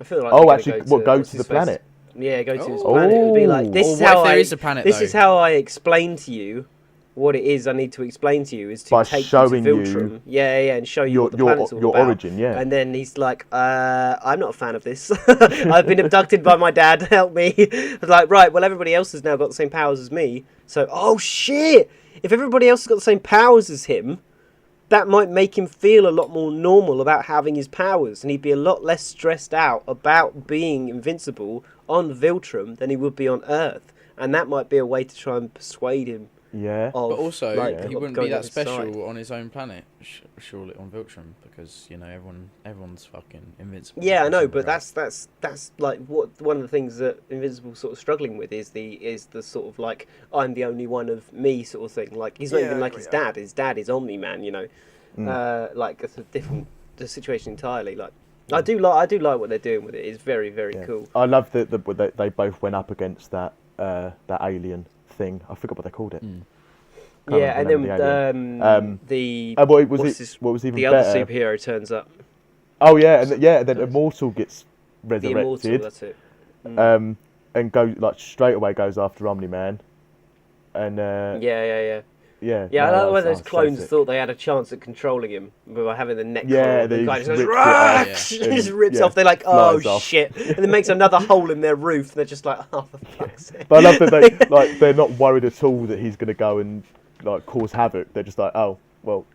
I feel like go to the planet. Yeah, go to his planet. It would be like, this is how there is a planet, this is how I explain to you what it is I need to explain to you, is to take you to Viltrum. And show you what the planet's all your about. origin, yeah. And then he's like, I'm not a fan of this. I've been abducted by my dad, help me. I was like, right, well, everybody else has now got the same powers as me. So, oh shit! If everybody else has got the same powers as him, that might make him feel a lot more normal about having his powers, and he'd be a lot less stressed out about being invincible on Viltrum than he would be on Earth. And that might be a way to try and persuade him. Yeah, but also he wouldn't be that special side. on his own planet, surely on Viltrum, because everyone's fucking invincible. Yeah, I know, but that's like what one of the things that Invincible's sort of struggling with is the sort of like, I'm the only one of me sort of thing. Like, he's not even like his dad. His dad is Omni-Man, like it's a different situation entirely. Like, I do like what they're doing with it. It's very, very cool. I love that they both went up against that alien thing. I forgot what they called it. Yeah, and then what was even the better? other superhero turns up. Oh yeah, and then Immortal gets resurrected. The Immortal, that's it. And straight away goes after Omni-Man. And Yeah, I like when those clones thought they had a chance at controlling him by having the neck. Yeah, the guy just goes, just rips off. They're like, oh shit, and then makes another hole in their roof. And they're just like, oh, for fuck's sake. But I love that they're not worried at all that he's going to go and cause havoc. They're just like, oh well,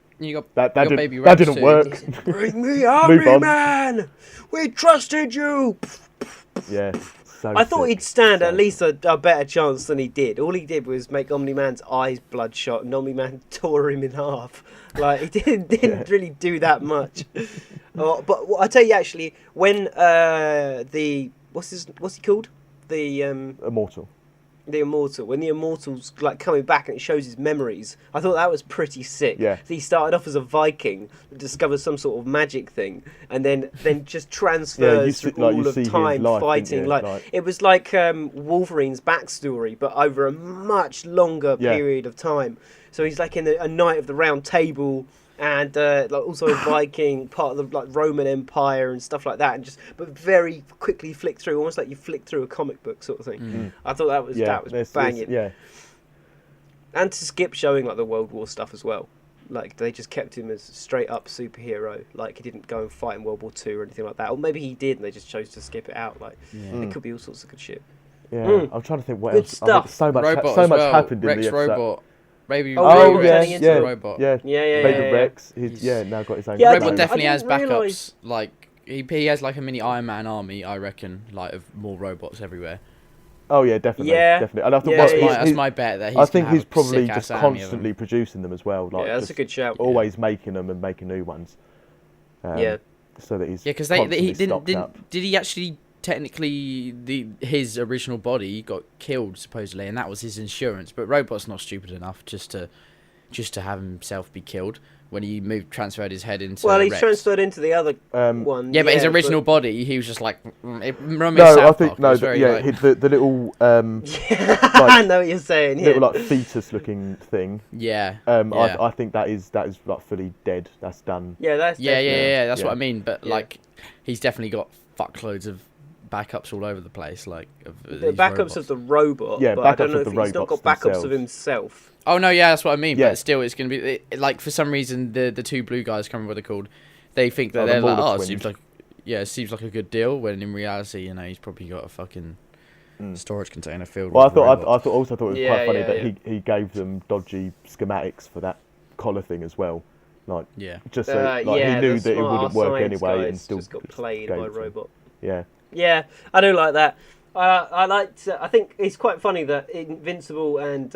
that didn't work. Bring me Omni-Man. We trusted you. Yeah. So I thought he'd stand at least a better chance than he did. All he did was make Omni-Man's eyes bloodshot, and Omni-Man tore him in half. Like, he didn't really do that much. But I tell you, actually, when what's he called? The Immortal. The Immortal. When the Immortal's like coming back and it shows his memories, I thought that was pretty sick. Yeah. So he started off as a Viking, discovers some sort of magic thing, and then just transfers through all of time fighting. It was like Wolverine's backstory, but over a much longer period of time. So he's like in a Knight of the Round Table, and also a Viking, part of the Roman Empire and stuff like that, but very quickly flick through, almost like you flick through a comic book sort of thing. I thought that was banging. And to skip showing like the World War stuff as well. Like, they just kept him as straight up superhero. Like, he didn't go and fight in World War II or anything like that. Or maybe he did and they just chose to skip it out. Like, it could be all sorts of good shit. Yeah, I'm trying to think what good else. Stuff. So much happened Rex in the episode. Robot. Baby Rex yeah, robot. Baby Rex. He's now got his own. Robot definitely has backups. Like, he has like a mini Iron Man army, I reckon, like of more robots everywhere. Oh yeah, definitely, definitely. And I thought that's my bet. That I think he's probably just constantly producing them as well. Like, that's a good shout. Always making them and making new ones. So that he's because he didn't. Did he actually? Technically, his original body got killed supposedly, and that was his insurance. But Robot's not stupid enough just to have himself be killed when he transferred his head into. Well, he's Rex. transferred into the other one. Yeah, but his original body, he was just like. The little. I know what you're saying. Little like fetus-looking thing. Yeah. I think that is like fully dead. That's done. Yeah, that's. That's what I mean. But like, he's definitely got fuckloads of backups all over the place, like the backups robots. Of the robot. Yeah, but backups I don't know of the if he's not got backups themselves. of himself. Oh no, yeah, that's what I mean. Yeah. But still, it's gonna be like for some reason the two blue guys, I can't remember what they're called. they think that Oh, they're like, Mauler oh, it twins. seems like a good deal. When in reality, you know, he's probably got a fucking storage container filled. Well, I with thought robots. it was quite Yeah, funny yeah, that yeah. he gave them dodgy schematics for that collar thing as well. Like, Yeah. just so like, he knew that it wouldn't work anyway, and still just got played gave by it to him. robot. Yeah. Yeah, I do like that. I liked. I think it's quite funny that Invincible and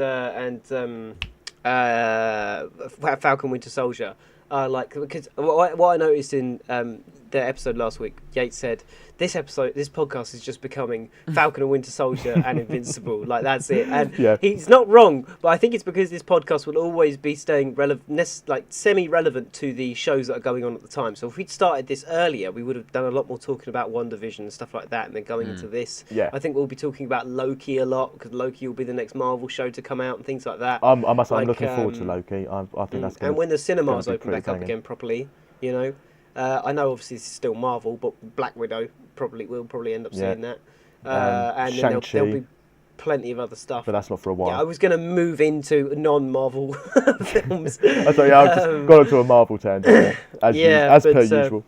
Falcon Winter Soldier are like, because what I noticed in the episode last week, Yates said this podcast is just becoming Falcon and Winter Soldier and Invincible. Like, that's it. And Yeah. he's not wrong, but I think it's because this podcast will always be staying like semi-relevant to the shows that are going on at the time. So if we'd started this earlier, we would have done a lot more talking about WandaVision and stuff like that, and then going into this. Yeah. I think we'll be talking about Loki a lot, because Loki will be the next Marvel show to come out and things like that. I'm Like, looking forward to Loki. I think that's and when the cinemas gonna be open back pretty up banging. again properly, you know, I know obviously this is still Marvel, but Black Widow we'll probably end up seeing that, and then there'll Shang-Chi. be plenty of other stuff. but that's not for a while. Yeah, I was going to move into non-Marvel films. I thought, yeah, I've just gone into a Marvel tangent, as per usual.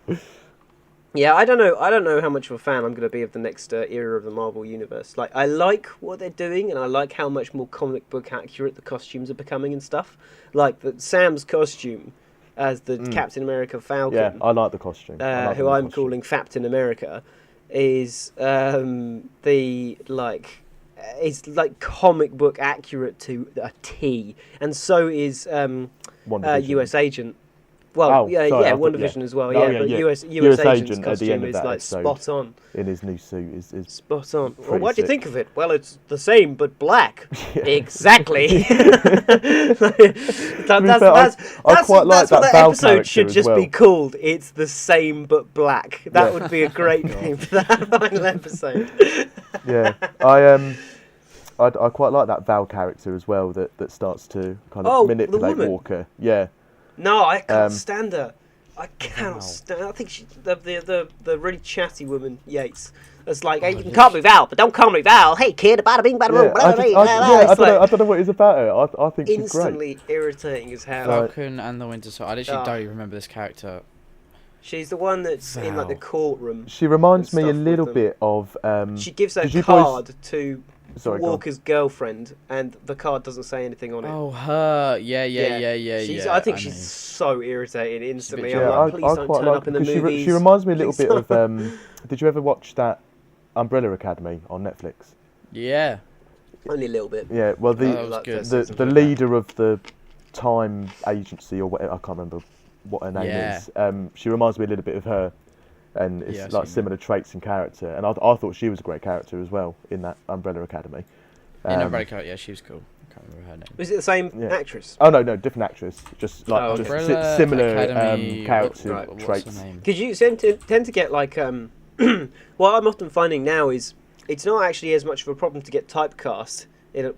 Yeah, I don't know how much of a fan I'm going to be of the next era of the Marvel universe. Like, I like what they're doing, and I like how much more comic book accurate the costumes are becoming and stuff. Like Sam's costume as the Captain America Falcon. Yeah, I like the costume. I like the Who I'm costume. calling Captain America, is it's like comic book accurate to a T, and so is WandaVision. US Agent. Well, Oh, sorry, I thought- WandaVision yeah. as well. Oh, Yeah, yeah, but yeah. US US Agent's Agent at the costume end of is that like episode. spot on. in his new suit is Spot on. Well, pretty what do you sick. think of it? Well, it's the same but black. Yeah. Exactly. fair, I quite like that's what that that Val episode character should as just be well. called. It's the same but black. That Yeah. would be a great name for that final episode. Yeah, I quite like that Val character as well. That starts to kind of Oh, the manipulate woman. Walker. Yeah, No, I can't Um, stand her. I cannot stand. I think she, the really chatty woman, Yates. It's like, hey, you can call me Val, but don't call me Val. Hey, kid, bada bing, bada boom, bada bing, I don't know what it is about her. I think she's great. instantly irritating as hell. Falcon and the Winter Soldier. I literally Oh. don't even remember this character. She's the one that's in like the Val. courtroom. She reminds and me a stuff with little them. bit of. She gives a did you card boys- to Sorry, go on. Walker's girlfriend, and the card doesn't say anything on it. Oh, her. Yeah. She's, I think she's so irritating instantly. bit I'm Yeah, like, please don't turn up in the because movies. she reminds me a little Please bit of. don't. Did you ever watch that Umbrella Academy on Netflix? Yeah. Only a little bit. Yeah, well, that was Like good. first the season. leader of the time agency or whatever, I can't remember what her name Yeah. is. She reminds me a little bit of her, and it's Yeah, I've like seen similar traits in character. And I thought she was a great character as well in that Umbrella Academy. In Umbrella Academy, yeah, she was cool. I can't remember her name. Was it the same Yeah. actress? Oh no, different actress. Just like Oh, just okay. Umbrella similar Academy, character right, what's traits. her name? Because you tend to get like what I'm often finding now is it's not actually as much of a problem to get typecast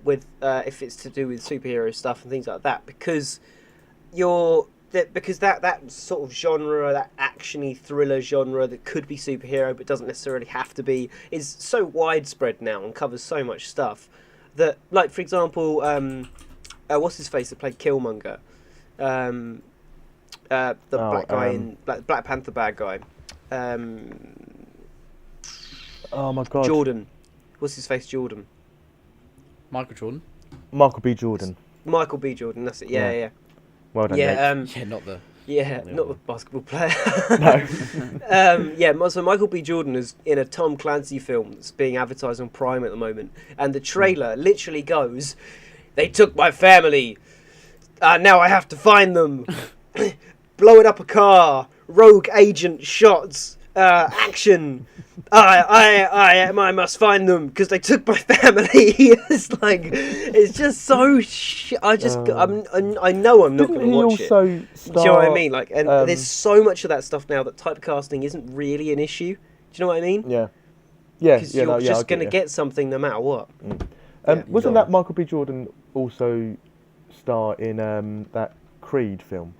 with if it's to do with superhero stuff and things like that, because that sort of genre, that actiony thriller genre that could be superhero but doesn't necessarily have to be, is so widespread now and covers so much stuff that, like, for example, what's his face that played Killmonger, the black guy in Black Panther bad guy, Oh my god, Jordan, what's his face, Jordan, Michael Jordan? Michael B. Jordan. Michael B. Jordan, that's it. Yeah. Well done. Yeah, Yates. Yeah, not the... yeah, The not other the basketball player. No. Yeah, so Michael B. Jordan is in a Tom Clancy film that's being advertised on Prime at the moment, and the trailer literally goes, "They took my family. Now I have to find them. Blowing up a car. Rogue agent shots. Action. I must find them because they took my family." It's like, it's just so. I know I'm not going Didn't to he watch it. also Do start? you know what I mean? Like, and there's so much of that stuff now that typecasting isn't really an issue. Do you know what I mean? Yeah. Because Yeah. you're I just going to you. get something no matter what. Wasn't Yeah. that Michael B. Jordan also star in that Creed film?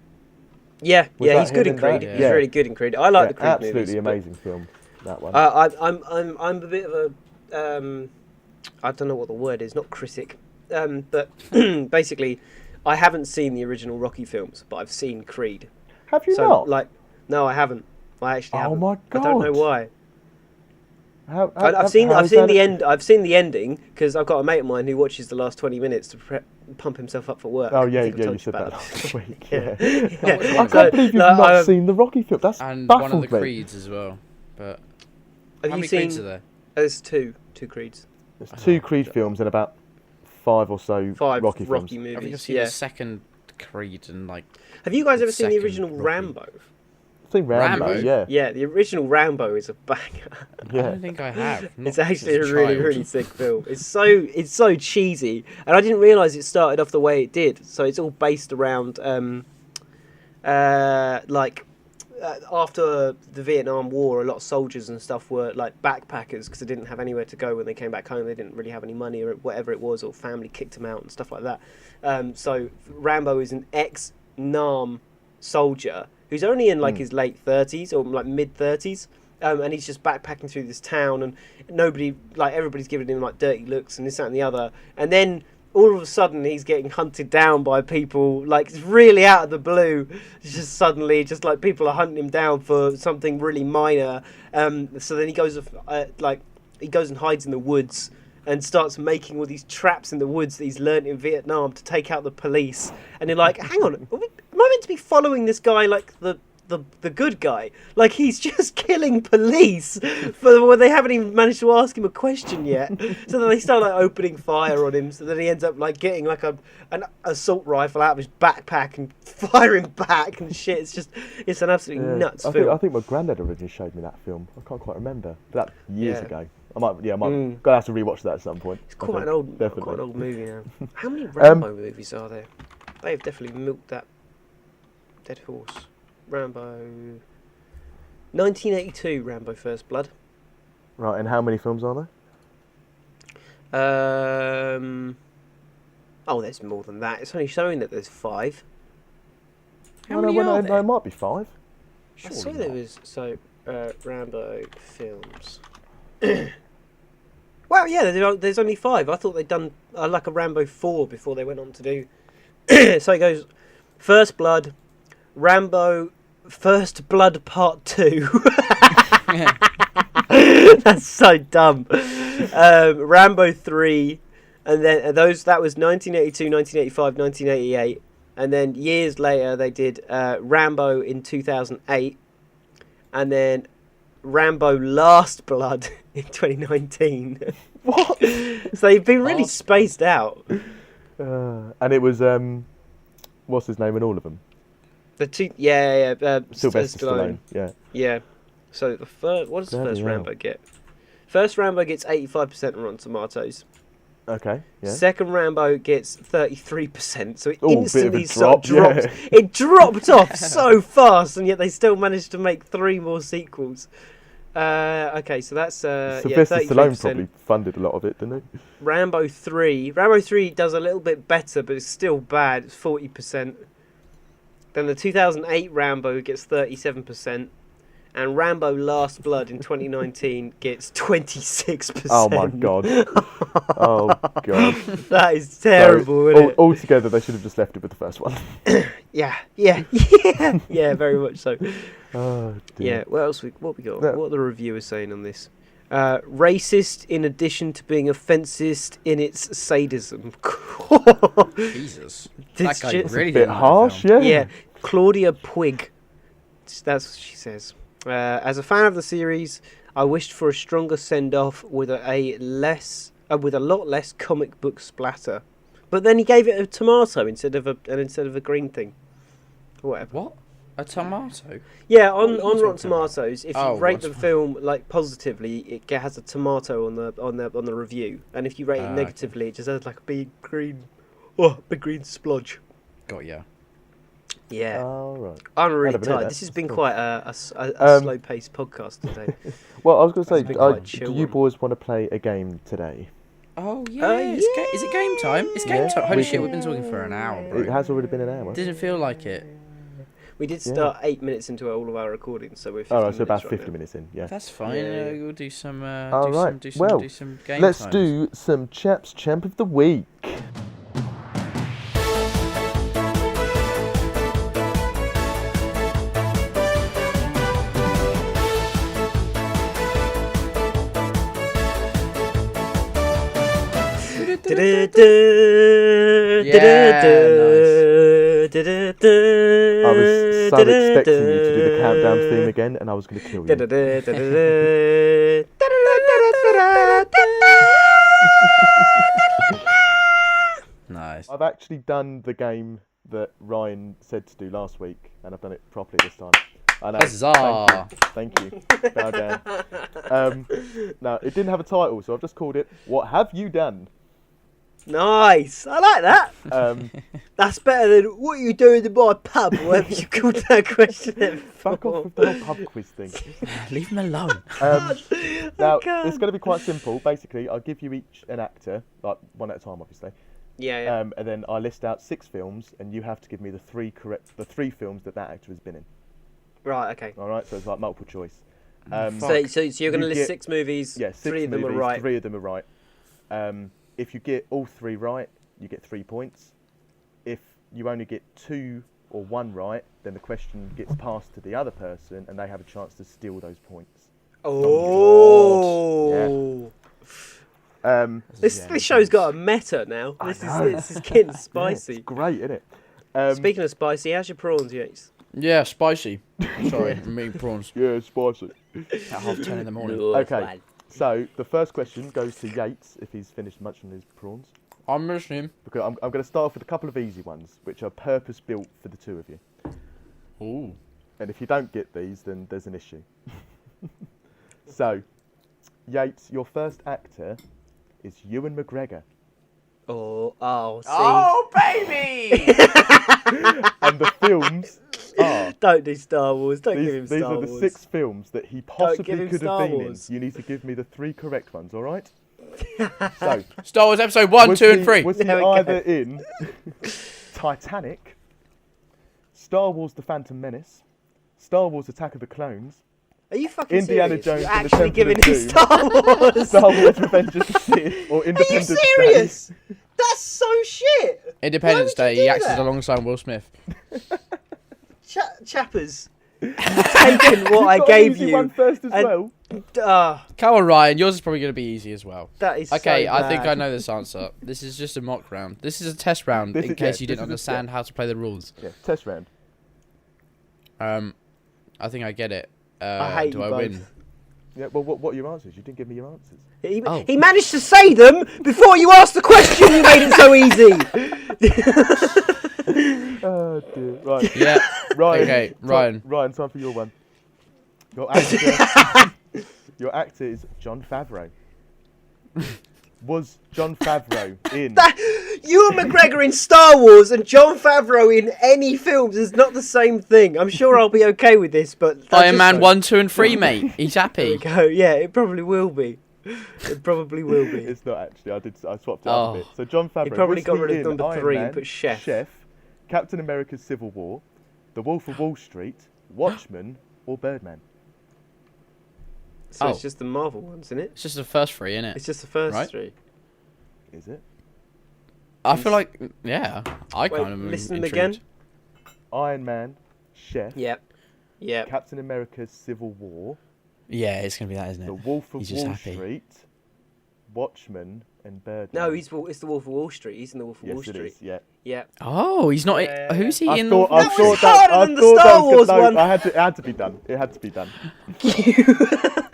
Yeah, Was yeah, that he's good him in in Creed. that? He's Yeah. really good in Creed. I like the Creed absolutely movies. but, amazing film. That one. I'm a bit of a I don't know what the word is, not critic, but basically, I haven't seen the original Rocky films, but I've seen Creed. Have you So not? like, No, I haven't. I actually haven't. Oh my god! I don't know why. I've seen the end. I've seen the ending because I've got a mate of mine who watches the last 20 minutes to pump himself up for work. Oh yeah, I think I've you told said that about last week. Yeah. I can't believe you've not seen the Rocky film. That's And baffled one of the me. Creeds as well. But Have how you many seen? Creeds are there? There's two Creeds. There's 2 Creed films and about 5 or so 5 Rocky films. movies. I think I've seen yeah. the second Creed and like. Have you guys ever seen the second original Rocky. Rambo? I've seen Rambo, Rambo? yeah. Yeah, the original Rambo is a banger. I Yeah. don't think I have. Not It's actually a as really, child. really sick film. It's so cheesy, and I didn't realise it started off the way it did. So it's all based around after the Vietnam War, a lot of soldiers and stuff were like backpackers because they didn't have anywhere to go when they came back home. They didn't really have any money or whatever it was, or family kicked them out and stuff like that. So Rambo is an ex-Nam soldier who's only in like his late 30s or like mid 30s. And he's just backpacking through this town, and everybody's giving him like dirty looks and this, that, and the other. And then all of a sudden, he's getting hunted down by people, like really out of the blue. It's just suddenly, just like people are hunting him down for something really minor. So then he goes and hides in the woods and starts making all these traps in the woods that he's learnt in Vietnam to take out the police. And they're like, hang on, am I meant to be following this guy like the good guy? Like he's just killing police when they haven't even managed to ask him a question yet. So then they start like opening fire on him. So then he ends up like getting like an assault rifle out of his backpack and firing back and shit. It's an absolutely nuts film. I think my granddad originally showed me that film. I can't quite remember. But that years Yeah. ago. I might gonna have to rewatch that at some point. It's quite an old movie now. How many Um, Rambo movies are there? They've definitely milked that dead horse. Rambo. 1982 Rambo First Blood. Right, and how many films are there? Oh, there's more than that. It's only showing that there's 5. How many are there? It might be 5. I swear there was Rambo films. Well, yeah, there's only 5. I thought they'd done like a Rambo 4 before they went on to do. So it goes First Blood, Rambo First Blood Part 2. That's so dumb. Rambo 3, and then that was 1982, 1985, 1988, and then years later they did Rambo in 2008, and then Rambo Last Blood in 2019. What? So they've been really spaced out. And it was what's his name in all of them? The two, Sylvester Stallone. Yeah. Yeah. So the first, what does the first Bloody hell. Rambo get? First Rambo gets 85% on Rotten Tomatoes. Okay. Yeah. Second Rambo gets 33%. So it Ooh, bit of a instantly sort of drop, dropped. It dropped off so fast, and yet they still managed to make 3 more sequels. Okay, so that's Sylvester 33%. Stallone probably funded a lot of it, didn't he? Rambo 3 does a little bit better, but it's still bad. It's 40%. Then the 2008 Rambo gets 37%, and Rambo Last Blood in 2019 gets 26%. Oh my god! Oh god! That is terrible, isn't it? Altogether, they should have just left it with the first one. Yeah, very much so. Oh dear. Yeah, what else? What we got? No. What are the reviewers saying on this? Racist in addition to being offensist in its sadism. Jesus. It's That guy just- really Bit didn't like the harsh, film. yeah. Yeah, Claudia Puig. That's what she says. As a fan of the series, I wished for a stronger send-off with a lot less comic book splatter. But then he gave it a tomato instead of a green thing. Whatever. What? A tomato? Yeah, on What are you Rotten talking about? Tomatoes, if you Oh, rate Rotten the film like positively, it has a tomato on the review, and if you rate it Okay. negatively, it just has like a big green splodge. Got ya. Yeah. Oh right. I'm really Never knew tired. that. This has been Cool. quite a slow-paced podcast today. Well, I was going to It's say, been quite do chill you one. boys want to play a game today? Oh, yeah. Is it game time? It's game Yeah. time. Holy We shit, can- we've been talking for an hour, bro. It has already been an hour. Didn't feel like it. We did Yeah. start 8 minutes into all of our recordings, so we're 50 Oh, right, so about minutes right 50 now. minutes in. Yeah. That's fine. Yeah. We'll do some. All right. Well, do some game Let's times. do some Chaps Champ of the Week. I was so expecting you to do the countdown theme again, and I was going to kill you. Nice. I've actually done the game that Ryan said to do last week, and I've done it properly this time. I know. Huzzah. Thank you. Bow down. No, it didn't have a title, so I've just called it "What Have You Done?" Nice. I like that. That's better than "What are you doing in my pub?" Whatever you called that question. Fuck off with the whole pub quiz thing. Leave him alone. Now, it's going to be quite simple. Basically, I'll give you each an actor, like one at a time, obviously. Yeah. And then I list out 6 films, and you have to give me the three films that actor has been in. Right. Okay. All right, so it's like multiple choice. So you're going to list 6 movies. Yeah, 6 3 of movies, them are right. 3 of them are right. If you get all 3 right, you get 3 points. If you only get 2 or 1 right, then the question gets passed to the other person, and they have a chance to steal those points. Oh. Yeah. This show's got a meta now. This is getting spicy. It's great, isn't it? Speaking of spicy, how's your prawns, Yates? Yeah, spicy. Sorry, I'm eating prawns Yeah, spicy. at 10:30 in the morning. Okay, so the first question goes to Yates if he's finished munching his prawns. I'm listening. Because I'm going to start off with a couple of easy ones, which are purpose-built for the 2 of you. Ooh. And if you don't get these, then there's an issue. So, Yates, your first actor is Ewan McGregor. See. Oh, baby! And the films are... Don't do Star Wars. Don't give him These Star are the Wars. 6 films that he give possibly him could Star have been Wars. in. You need to give me the 3 correct ones, all right? So, Star Wars Episode 1, 2, and 3. Was he There we go. either in Titanic, Star Wars The Phantom Menace, Star Wars Attack of the Clones, Are you fucking Indiana serious? Jones You're and the actually Temple giving of him Doom. Star Wars? Star Wars Revenge of the Sith, or Are you Independence serious? Day? That's so shit. Independence Why would Day, you he do acted that? alongside Will Smith. Chappers. You've taken what I You've got an gave easy you. one first as and- well. Come on, Ryan. Yours is probably going to be easy as well. That is Okay, so I think bad. I know this answer. This is just a mock round. This is a test round This in is- case yeah, you this didn't is a- understand how to play the rules. Yeah, test round. I think I get it. I hate do you I both. win? Yeah, well, what are your answers? You didn't give me your answers. He managed to say them before you asked the question. You made it so easy. Oh dear. Right. Yeah. Ryan. Okay, Ryan. Ryan, time for your one. Your actor is Jon Favreau. Was Jon Favreau in... Ewan McGregor in Star Wars and Jon Favreau in any films is not the same thing. I'm sure I'll be okay with this, but Iron Man 1, 2, and 3, mate. He's There happy. we go. Yeah, it probably will be. It probably will be. It's not actually. I swapped it up a bit. So Jon Favreau. He probably was got rid of in number Iron 3 Man, and put Chef. Captain America's Civil War, The Wolf of Wall Street, Watchmen, or Birdman. So it's just the Marvel ones, isn't it? It's just the first 3, innit? It's just the first Right? 3. Is it? I feel like, yeah, I Wait, kind of listen intrigued. again. Iron Man, Chef. Yep. Captain America's Civil War, Yeah, it's going to be that, isn't The it? Wolf of He's just Wall happy. Street, Watchmen, and Birdman. No, it's the Wolf of Wall Street. He's in the Wolf of Wall Yes, it Street. is. Yeah. Yeah. Oh, he's not. Yeah. Who's he I in? thought That was that harder than the Star Wars one. It had to be done. It had to be done.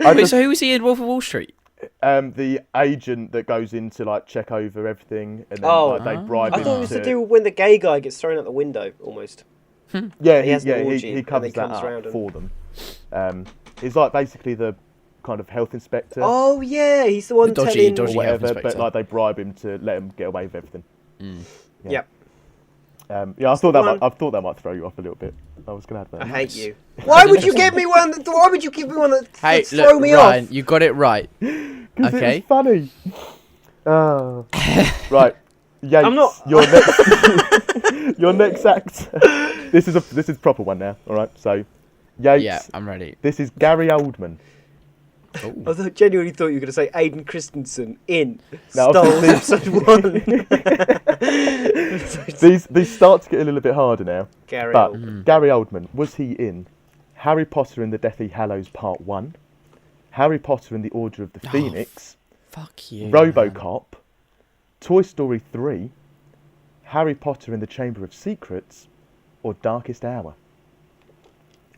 Wait, so who was he in Wolf of Wall Street? The agent that goes in to like check over everything, and then they bribe I him thought it was to do with when the gay guy gets thrown out the window, almost. Yeah, he has an orgy, he and covers then that comes up round and- for them. He's like basically the kind of health inspector Oh yeah, he's the one The dodgy- telling. or dodgy- health whatever, but inspector. like they bribe him to let him get away with everything. Yep. Yeah, I thought the that might throw you off a little bit. I was gonna have that. I hate you. Why would you give me one? Why would you give me one that Hey, throw look, me Ryan, off? you got it right. 'Cause Okay. it was funny. Right. Yates, I'm not- Your next, your next actor. This is proper one now. All right. So, Yates. Yeah, I'm ready. This is Gary Oldman. I genuinely thought you were going to say Aiden Christensen in No, Star Wars obviously- Episode 1. These start to get a little bit harder now. Gary But Oldman. Gary Oldman, was he in Harry Potter and the Deathly Hallows Part 1, Harry Potter and the Order of the Phoenix, Fuck you. RoboCop, Toy Story 3, Harry Potter and the Chamber of Secrets, or Darkest Hour?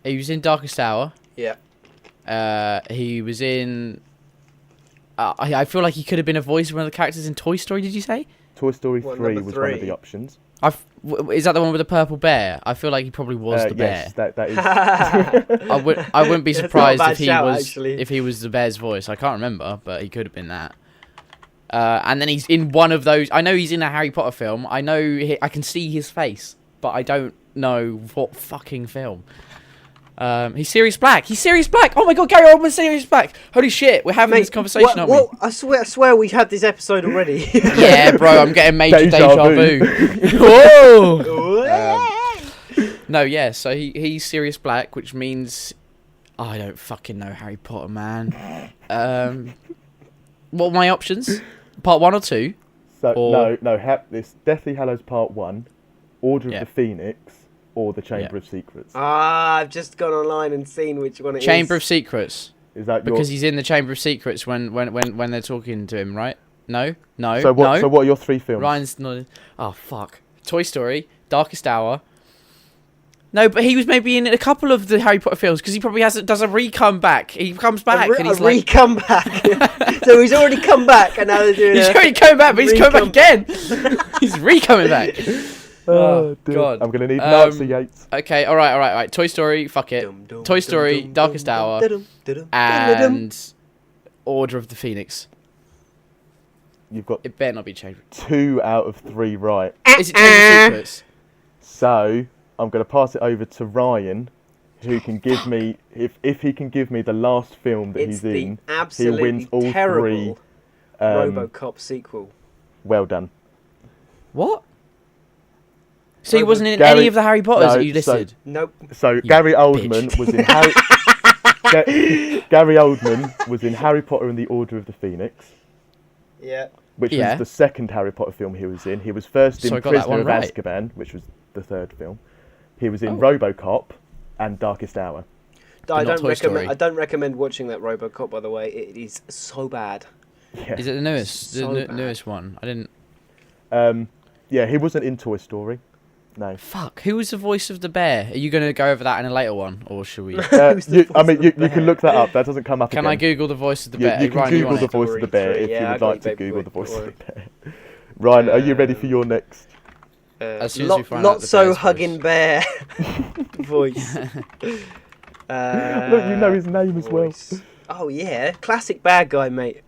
He was in Darkest Hour. Yeah. He was in... I feel like he could have been a voice of one of the characters in Toy Story, did you say? Toy Story What, 3 number was one of 3? the options. Is that the one with the purple bear? I feel like he probably was the bear. Yes, that is. I wouldn't be That's not a surprised bad if he shout, was actually. if he was the bear's voice. I can't remember, but he could have been that. And then he's in one of those. I know he's in a Harry Potter film. I know I can see his face, but I don't know what fucking film. He's Sirius Black. He's Sirius Black. Oh my god, Gary Oldman's Sirius Black. Holy shit, we're having this conversation, aren't we? I swear we had this episode already. Yeah, bro, I'm getting major Deja deja vu. Whoa. No, yeah, so he's Sirius Black, which means I don't fucking know Harry Potter, man. What are my options? Part 1 or 2? So Or- no. This Deathly Hallows Part 1, Order Yeah. of the Phoenix, or the Chamber Yeah. of Secrets. I've just gone online and seen which one it is. Chamber of Secrets. Is that Because he's in the Chamber of Secrets when they're talking to him, right? No? No? So what? No? So what are your 3 films? Ryan's not... Oh, fuck. Toy Story, Darkest Hour. No, but he was maybe in a couple of the Harry Potter films because he probably does a re-come back. He comes back and he's like... re-come back. So he's already come back and now they're doing He's a... already coming back, but he's coming back again. He's re-coming back. Oh, dear. God. I'm gonna need an answer, Yates. Okay, all right. Toy Story, fuck it. Toy Story, Darkest Hour, and Order of the Phoenix. You've got It better not be Chamber. 2 out of 3 right. Is it Chamber of Secrets? So I'm going to pass it over to Ryan, who can give me, if he can give me the last film that It's he's the in, he absolutely wins all 3. terrible RoboCop sequel. Well done. What? So he wasn't in Gary- any of the Harry Potters that you no, so- listed? Nope. So Gary Oldman bitch. was in Gary Oldman was in Harry Potter and the Order of the Phoenix, Yeah. which Yeah. was the second Harry Potter film he was in. He was first in So I got that Prisoner one of right. Azkaban, which was the 3rd film. He was in RoboCop and Darkest Hour. But not Toy Story. I don't recommend watching that RoboCop, by the way. It is so bad. Yeah. Is it the newest? So The bad. newest one? I didn't... Yeah, he wasn't in Toy Story. No. Fuck, who was the voice of the bear? Are you going to go over that in a later one? Or should we... Who's the You voice can look that up. That doesn't come up Can again. I Google the voice of the You, bear? you can Ryan, you Google want the it? voice of the bear if Yeah, you I would got like you, to baby Google boy. the voice Don't of the bear. Ryan, are you ready for your next? As soon as we find out Not the so bear's hugging voice. bear voice. Look, you know his name as well. voice. Oh yeah, classic bad guy, mate.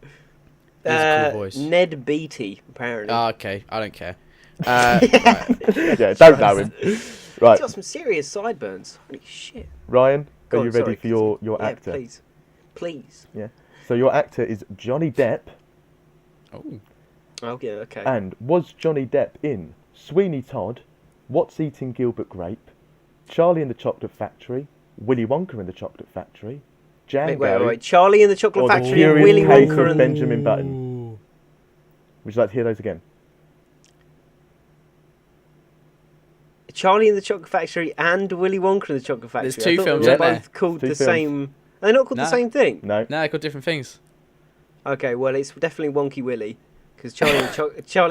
He has a cool voice. Ned Beatty, apparently. Oh, okay, I don't care. Right. Yeah, don't know him. Right, He's got some serious sideburns. Holy shit. Ryan, Go are on, you ready sorry, for your yeah, actor? Please. Yeah. So your actor is Johnny Depp, Oh. Oh yeah, okay. and was Johnny Depp in Sweeney Todd, What's Eating Gilbert Grape, Charlie and the Chocolate Factory, Willy Wonka and the Chocolate Factory, Django, Wait. Charlie and the Chocolate or The Factory and Curious Willy Case Wonka of and... Benjamin Button? Would you like to hear those again? Charlie and the Chocolate Factory and Willy Wonka and the Chocolate Factory. There's two I thought films, they were aren't there? both called Two the films. same... Are they not called the No. same thing? No. No, they've got different things. Okay, well, it's definitely Wonky Willy, because Charlie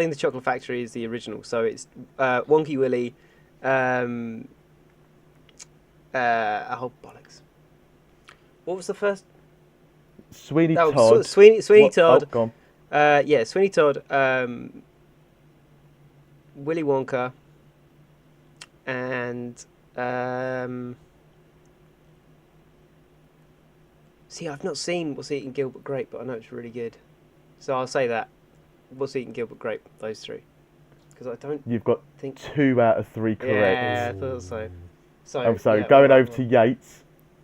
and the Chocolate Factory is the original. So it's Wonky Willy. Oh bollocks! What was the first? Sweeney Oh, Todd. Sweeney Todd. Oh, go on. Yeah, Sweeney Todd. Willy Wonka. And see, I've not seen What's Eating Gilbert Grape, but I know it's really good. So I'll say that. What's Eating Gilbert Grape? Those 3. Because I don't You've got think... 2 out of 3 correct. Yeah, I thought so. So yeah, going well, over to Yates.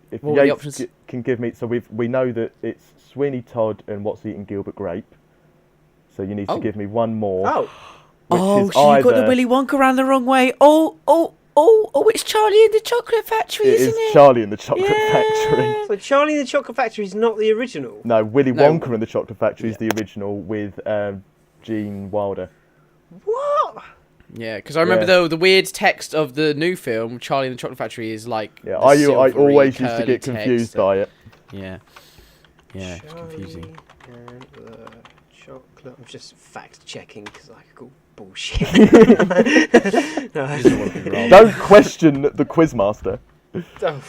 If What were the Yates options? can give me, so we know that it's Sweeney Todd and What's Eating Gilbert Grape. So you need to Oh. give me one more. Oh, Which Oh, is so you got the either- Willy Wonka around the wrong way. Oh, it's Charlie and the Chocolate Factory, It isn't is it? Charlie and the Chocolate Yeah. Factory. so Charlie and the Chocolate Factory is not the original. No, Willy No. Wonka and the Chocolate Factory is the original with Gene Wilder. What? Yeah, because I remember the weird text of the new film, Charlie and the Chocolate Factory, is like... Yeah, the I silvery, always used to curly get text confused and- by it. Yeah. Yeah, it's confusing. Charlie and the chocolate. I'm just fact checking because I call bullshit. No. He doesn't want to be wrong. Don't question the quizmaster. Oh,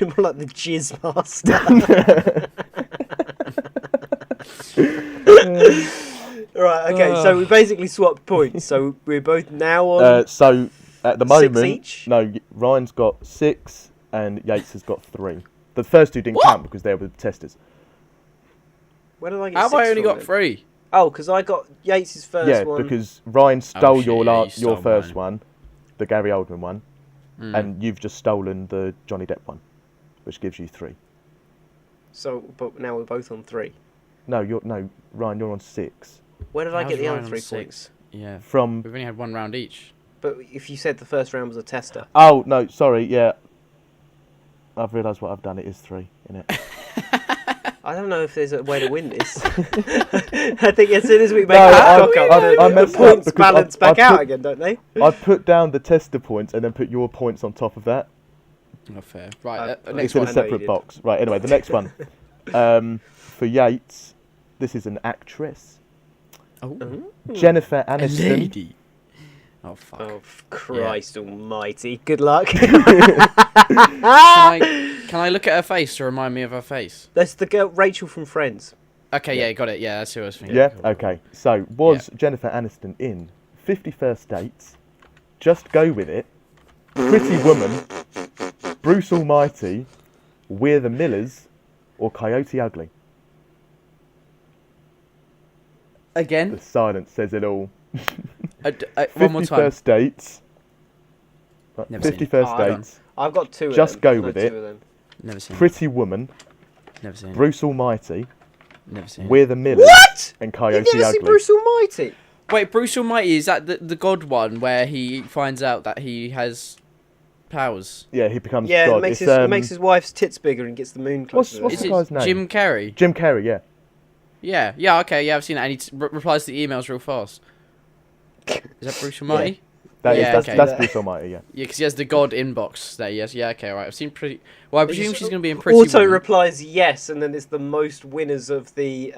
more like the jizz master. Right, okay, so we basically swapped points. So we're both now on So at the 6 moment, each? no, Ryan's got 6 and Yates has got 3. The first two didn't count because they were the testers. Where did I get How have 6 I only from got then? 3? Oh, because I got Yates's first Yeah, one. because Ryan stole shit, your yeah, you your stole first mine. one, the Gary Oldman one, Mm. and you've just stolen the Johnny Depp one, which gives you 3. So, but now we're both on 3. No, Ryan, you're on 6. Where did I How's get the Ryan other on 3 6? points? Yeah. From We've only had one round each. But if you said the first round was a tester. oh no, sorry, yeah. I've realised what I've done. It is 3, innit? I don't know if there's a way to win this. I think as soon as we make No, that cock up, I the messed up points because balance I back out put- again, don't they? I put down the tester points and then put your points on top of that. Not fair. Right, Next next It's in one. a I know you separate did. box. Right, anyway, the next one. For Yates, this is an actress. Oh, Jennifer a Aniston. lady. Oh, fuck. Oh, Christ almighty. Good luck. Can I look at her face to remind me of her face? That's the girl, Rachel from Friends. Okay, yeah, got it. Yeah, that's who I was thinking. Yeah, Cool. okay. So, was Jennifer Aniston in 50 First Dates, Just Go With It, Pretty Woman, Bruce Almighty, We're the Millers, or Coyote Ugly? Again? The silence says it all. One more 50 time. First Dates. Right, Never 50 seen. First Oh, I don't- Dates, I've got 2 of Just them. go I know with 2 it. of them. Never seen. Pretty Woman, Never seen. Bruce Almighty, Never seen. We're the Millers, What? and You've Coyote never seen Ugly. Bruce Almighty? Wait, Bruce Almighty, is that the God one where he finds out that he has powers? Yeah, he becomes Yeah, God. it makes, It's, it makes his wife's tits bigger and gets the moon closer. what's Is the it guy's name? Jim Carrey? Jim Carrey, yeah. Yeah, okay, yeah, I've seen that. And he replies to the emails real fast. Is that Bruce Almighty? That's okay. Bruce Almighty, yeah. Yeah, because he has the God inbox that he has. Yeah, okay, right. I've seen Pretty... Well, I presume she's going to be in Pretty Auto Woman. replies yes, and then it's the most winners of the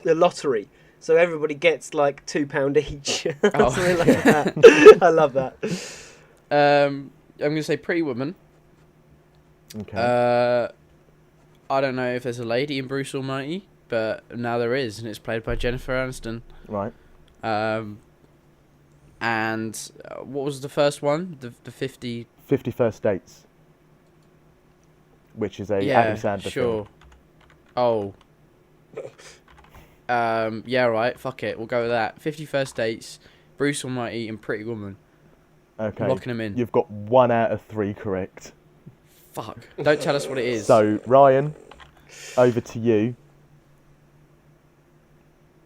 the lottery. So everybody gets like £2 each. Oh. Something like that. I love that. I'm going to say Pretty Woman. Okay. I don't know if there's a lady in Bruce Almighty, but now there is, and it's played by Jennifer Aniston. Right. And what was the first one? The 50... 50 First Dates, which is a Yeah, Adam Sandler sure. film. Oh. Yeah, right. Fuck it. We'll go with that. 50 First Dates, Bruce Almighty, and Pretty Woman. Okay. Locking them in. You've got 1 out of 3 correct. Fuck. Don't tell us what it is. So, Ryan, over to you.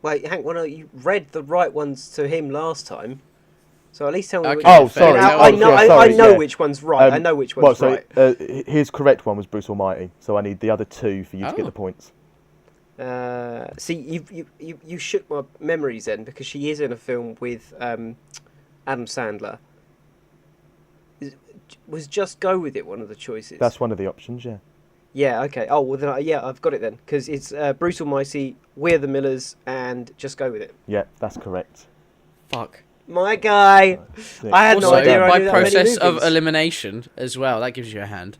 Wait, Hank, you read the right ones to him last time. So at least tell me. Okay, which Oh, one's sorry. right. Oh, I know. sorry, I know yeah. which one's right. I know which one's right. His correct one was Bruce Almighty, so I need the other 2 for you to get Oh. the points. See, you shook my memories then, because she is in a film with Adam Sandler. Was Just Go With It one of the choices? That's one of the options, yeah. Yeah, okay. Oh, well, then, yeah, I've got it then. Because it's Bruce Almighty, We're the Millers, and Just Go With It. Yeah, that's correct. Fuck. My guy! Six. I had no Also, idea I by knew that many process of movies. elimination as well, that gives you a hand.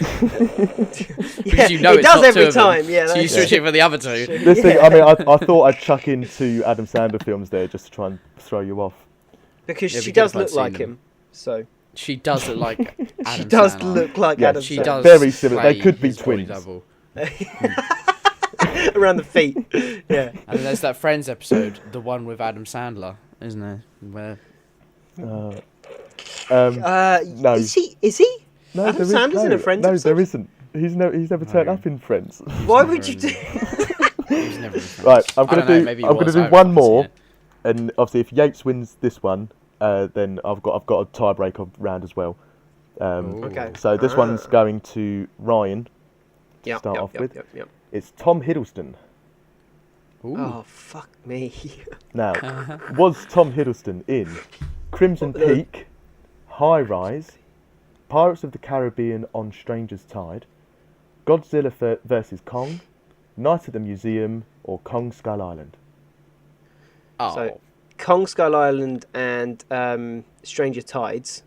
Yeah, you know it it's does not every two of them, time. Yeah, So you that's switch it for the other two. This thing, I mean, I thought I'd chuck in 2 Adam Sandler films there just to try and throw you off. because Yeah, she because does I'd look seen like them. him. So She does look like Adam she does Sandler. look like Yeah, Adam She Sandler. does. Very similar. They play could be his body twins. double. Around the feet. Yeah. And then there's that Friends episode, the one with Adam Sandler, isn't there? Where No. Is he? No, Adam there is- Sandler's in no, a Friends No, episode? there isn't. He's never turned No. up in Friends. Why never would you in do? he was never in Friends. Right, I'm I gonna don't know, do. maybe he I'm gonna was, do I one haven't seen more, it. and obviously if Yates wins this one, then I've got a tiebreaker round as well. Ooh. Okay. So this one's Ah. going to Ryan. Yep, start yep, off yep, with. Yep. It's Tom Hiddleston. Ooh. Oh fuck me. Now, was Tom Hiddleston in Crimson Peak, High Rise, Pirates of the Caribbean on Stranger's Tide, Godzilla vs Kong, Night at the Museum, or Kong Skull Island? Oh. So, Kong Skull Island and Stranger Tides.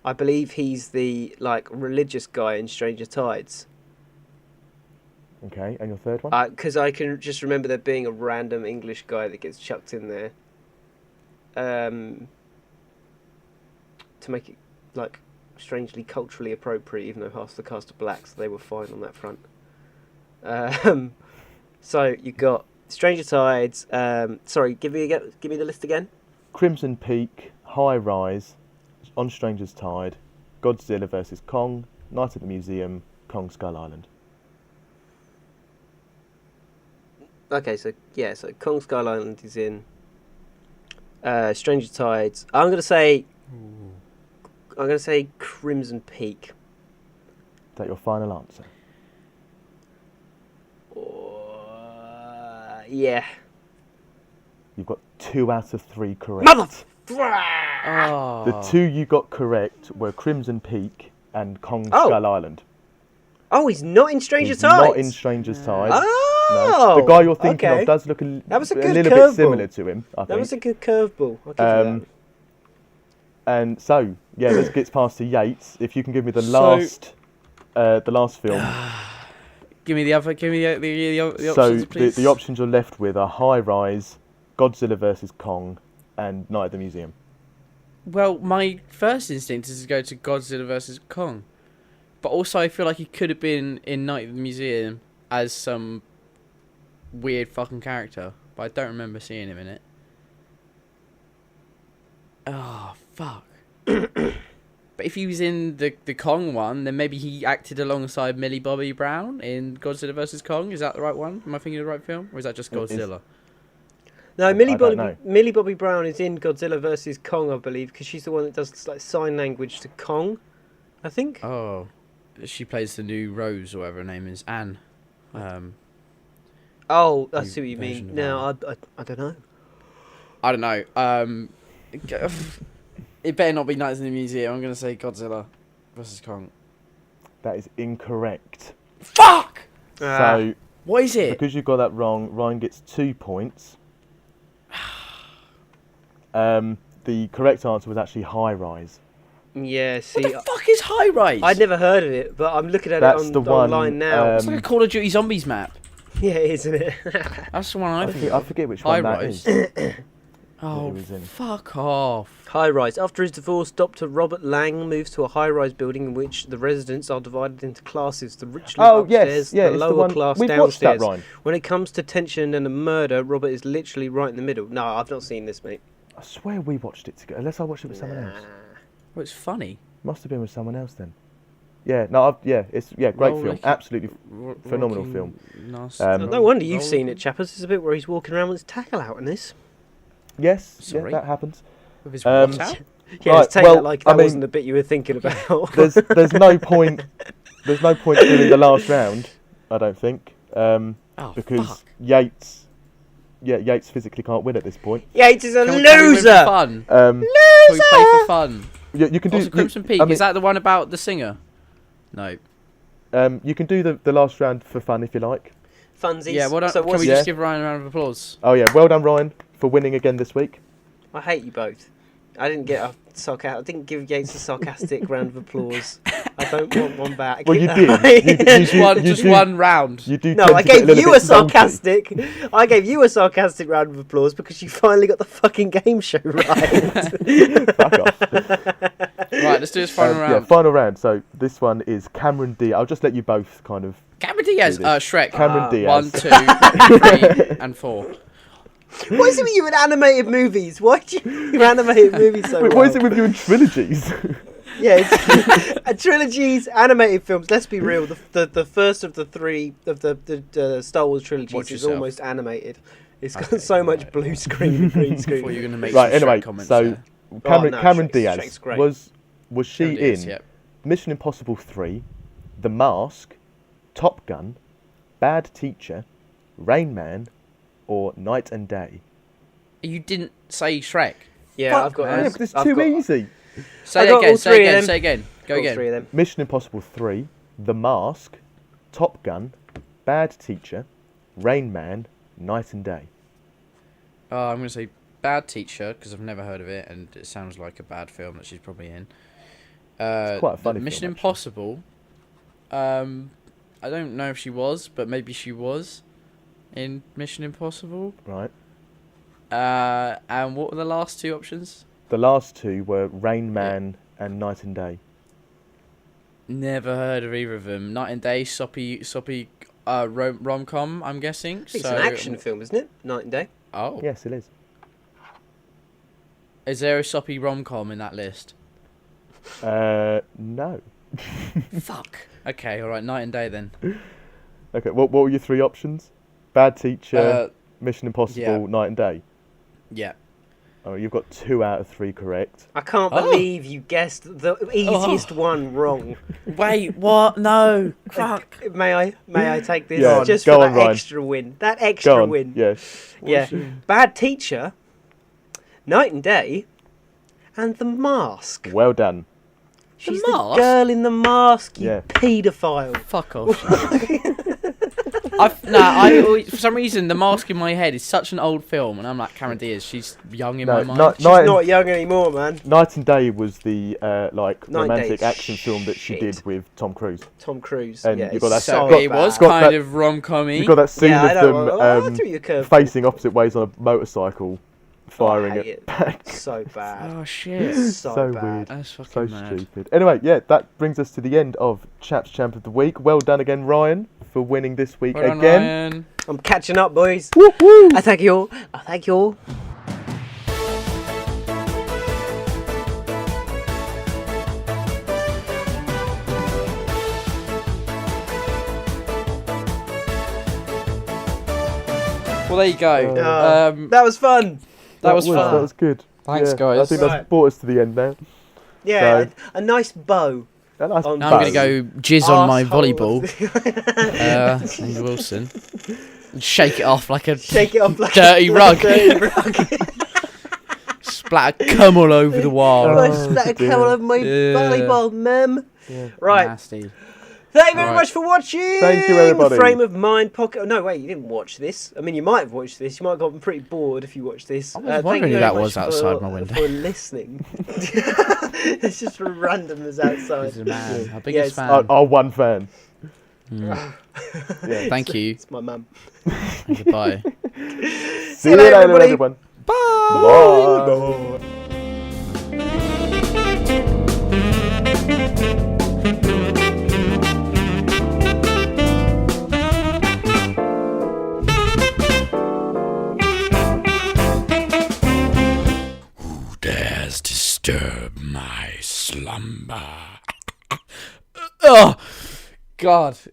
I believe he's the religious guy in Stranger Tides. Okay, and your third one? Because I can just remember there being a random English guy that gets chucked in there. To make it strangely culturally appropriate, even though half the cast are black, so they were fine on that front. So you got Stranger Tides. Sorry, give me the list again. Crimson Peak, High Rise, On Stranger's Tide, Godzilla vs Kong, Night at the Museum, Kong Skull Island. Okay, so Kong Skull Island is in. Stranger Tides. I'm gonna say Crimson Peak. Is that your final answer? Yeah. You've got 2 out of 3 correct. Mother. Oh. The 2 you got correct were Crimson Peak and Kong Skull Island. Oh, he's not in Stranger He's Tides. not in Stranger's Tides. Oh, no. The guy you're thinking okay. of does look a was a good little curveball. bit similar to him, I think. That was a good curveball. I'll give you that. And so, yeah, let's get past to Yates. If you can give me the last film. Give me the options, So please. the options you're left with are High Rise, Godzilla vs Kong, and Night at the Museum. Well, my first instinct is to go to Godzilla vs Kong, but also I feel like he could have been in Night at the Museum as some weird fucking character, but I don't remember seeing him in it. Oh, fuck. But if he was in the Kong one, then maybe he acted alongside Millie Bobby Brown in Godzilla vs Kong. Is that the right one? Am I thinking of the right film? Or is that just Godzilla? No, I don't know. Millie Bobby Brown is in Godzilla vs Kong, I believe, because she's the one that does sign language to Kong, I think. Oh. She plays the new Rose, or whatever her name is, Anne. Oh, I see what you version mean. of No, I don't know. I don't know. It better not be Nights in the Museum. I'm going to say Godzilla vs Kong. That is incorrect. Fuck! So, What is it? because you got that wrong, Ryan gets 2 points. The correct answer was actually High Rise. Yeah, see, What the fuck is High Rise? I'd never heard of it, but I'm looking at That's it the one, online now. It's like a Call of Duty Zombies map. Yeah, isn't it? That's the one I think. I forget which High one that Rise. is. Oh, it was in. fuck off. High rise. After his divorce, Dr. Robert Lang moves to a high-rise building in which the residents are divided into classes. The rich live upstairs, yeah, the it's lower the one. class We've downstairs. watched that, Ryan. When it comes to tension and a murder, Robert is literally right in the middle. No, I've not seen this, mate. I swear we watched it together, unless I watched it with someone else. Well, it's funny. Must have been with someone else then. Yeah, no, it's great Roll film, like- absolutely phenomenal film. Nasty. No wonder you've seen it, chappers. It's a bit where he's walking around with his tackle out in this. Yes, Sorry. yeah, that happens. With his Um, what out? Yeah, Right, let's take well, that like I that mean- wasn't the bit you were thinking about. There's no point. There's no point doing the last round, I don't think, Oh, because fuck. Yates physically can't win at this point. Yates is a Can we win for loser! fun? Um, Can we play for fun? you can do Also, Crimson Peak, I mean, is that the one about the singer? No. you can do the last round for fun if you like. Funsies. Yeah, well done. So Can what's we Yeah. just give Ryan a round of applause? Oh yeah, well done, Ryan, for winning again this week. I hate you both. I didn't get I didn't give Yates a sarcastic round of applause. I don't want one back. Well, you did. Just one round. You do. No, tend I to get a gave little you bit a sarcastic. I gave you a sarcastic round of applause because you finally got the fucking game show right. Fuck off. Right, let's do this final round. Yeah, final round. So this one is Cameron Diaz. I'll just let you both kind of. Cameron Diaz, Do this. Shrek. Cameron Diaz. 1, 2, 3, and 4. What is it with you in animated movies? Why do you animated movies so Wait, well? what is it with you in trilogies? Yeah, it's trilogies, animated films. Let's be real. The first of the three of the Star Wars trilogies Watch is yourself. almost animated. It's got so much blue screen and green screen. Before you're going to make Right. some Anyway, Shrek comments so there. Cameron Shrek's Diaz great. was she Cameron Diaz, in yep. Mission Impossible 3, The Mask, Top Gun, Bad Teacher, Rain Man, or Night and Day? You didn't say Shrek. Yeah, Fuck, I've got. man, it's I've too got- easy. Say I it got again. all Say three it of again. them. Say it again. Go All again. three of them. Mission Impossible 3, The Mask, Top Gun, Bad Teacher, Rain Man, Night and Day. I'm going to say Bad Teacher because I've never heard of it and it sounds like a bad film that she's probably in. It's quite a funny Mission film, Impossible. I don't know if she was, but maybe she was in Mission Impossible. Right. And what were the last two options? The last two were Rain Man and Night and Day. Never heard of either of them. Night and Day, soppy rom-com, I'm guessing. It's an action film, isn't it? Night and Day. Oh. Yes, it is. Is there a soppy rom-com in that list? No. Fuck. Okay, alright, Night and Day then. Okay, what were your three options? Bad Teacher, Mission Impossible, yeah. Night and Day. Yeah. Oh, you've got 2 out of 3 correct. I can't believe you guessed the easiest one wrong. Wait, what? No. Fuck. May I take this Yeah, just go for on, that Ryan. extra win? That Go extra on. win. Yeah. Yeah. Bad Teacher, Night and Day, and The Mask. Well done. She's Mask? the girl in The Mask, you Yeah. paedophile. Fuck off. For some reason, The Mask in my head is such an old film, and I'm like, Cameron Diaz, she's young in my mind. She's not young anymore, man. Night and Day was the Night and romantic Day action film that she shit. did with Tom Cruise. Tom Cruise. And yeah, you got that it's So got- it was got kind that- of rom-com-y. You got that scene Yeah, I of know. them I threw you a curveball. facing opposite ways on a motorcycle, firing I hate it it. back. So bad. Oh, shit. So bad. weird. That's fucking So mad. stupid. Anyway, yeah, that brings us to the end of Chaps Champ of the Week. Well done again, Ryan, for winning this week Well done, again. Ryan. I'm catching up, boys. Woo-hoo! I thank you all. I thank you all. Well, there you go. That was fun. That was fun. That was good. Thanks, Yeah, guys. I think that's Right. brought us to the end now. Yeah, So- a nice bow. A nice On Now I'm going to bow. go jizz on my Arsehole volleyball. of- Andy Wilson. Shake it off like a Shake it off like dirty a rug. dirty rug. Splatter cum all over the wall. Right, Oh, splat a dear. camel over my Yeah. volleyball, mem. Yeah. Right. Nasty. Thank you very Right. much for watching. Thank you, everybody. The Frame of Mind podcast. No, wait, you didn't watch this. I mean, you might have watched this. You might have gotten pretty bored if you watched this. I was Thank wondering you who very that was much outside my window. for listening. It's just randomness outside. He's a man. Our Yeah, biggest it's- fan. Our one fan. Mm. Yeah. Thank you. It's my mum. Goodbye. See you later, everybody. everyone. Bye. Bye. Dares disturb my slumber? Oh, God.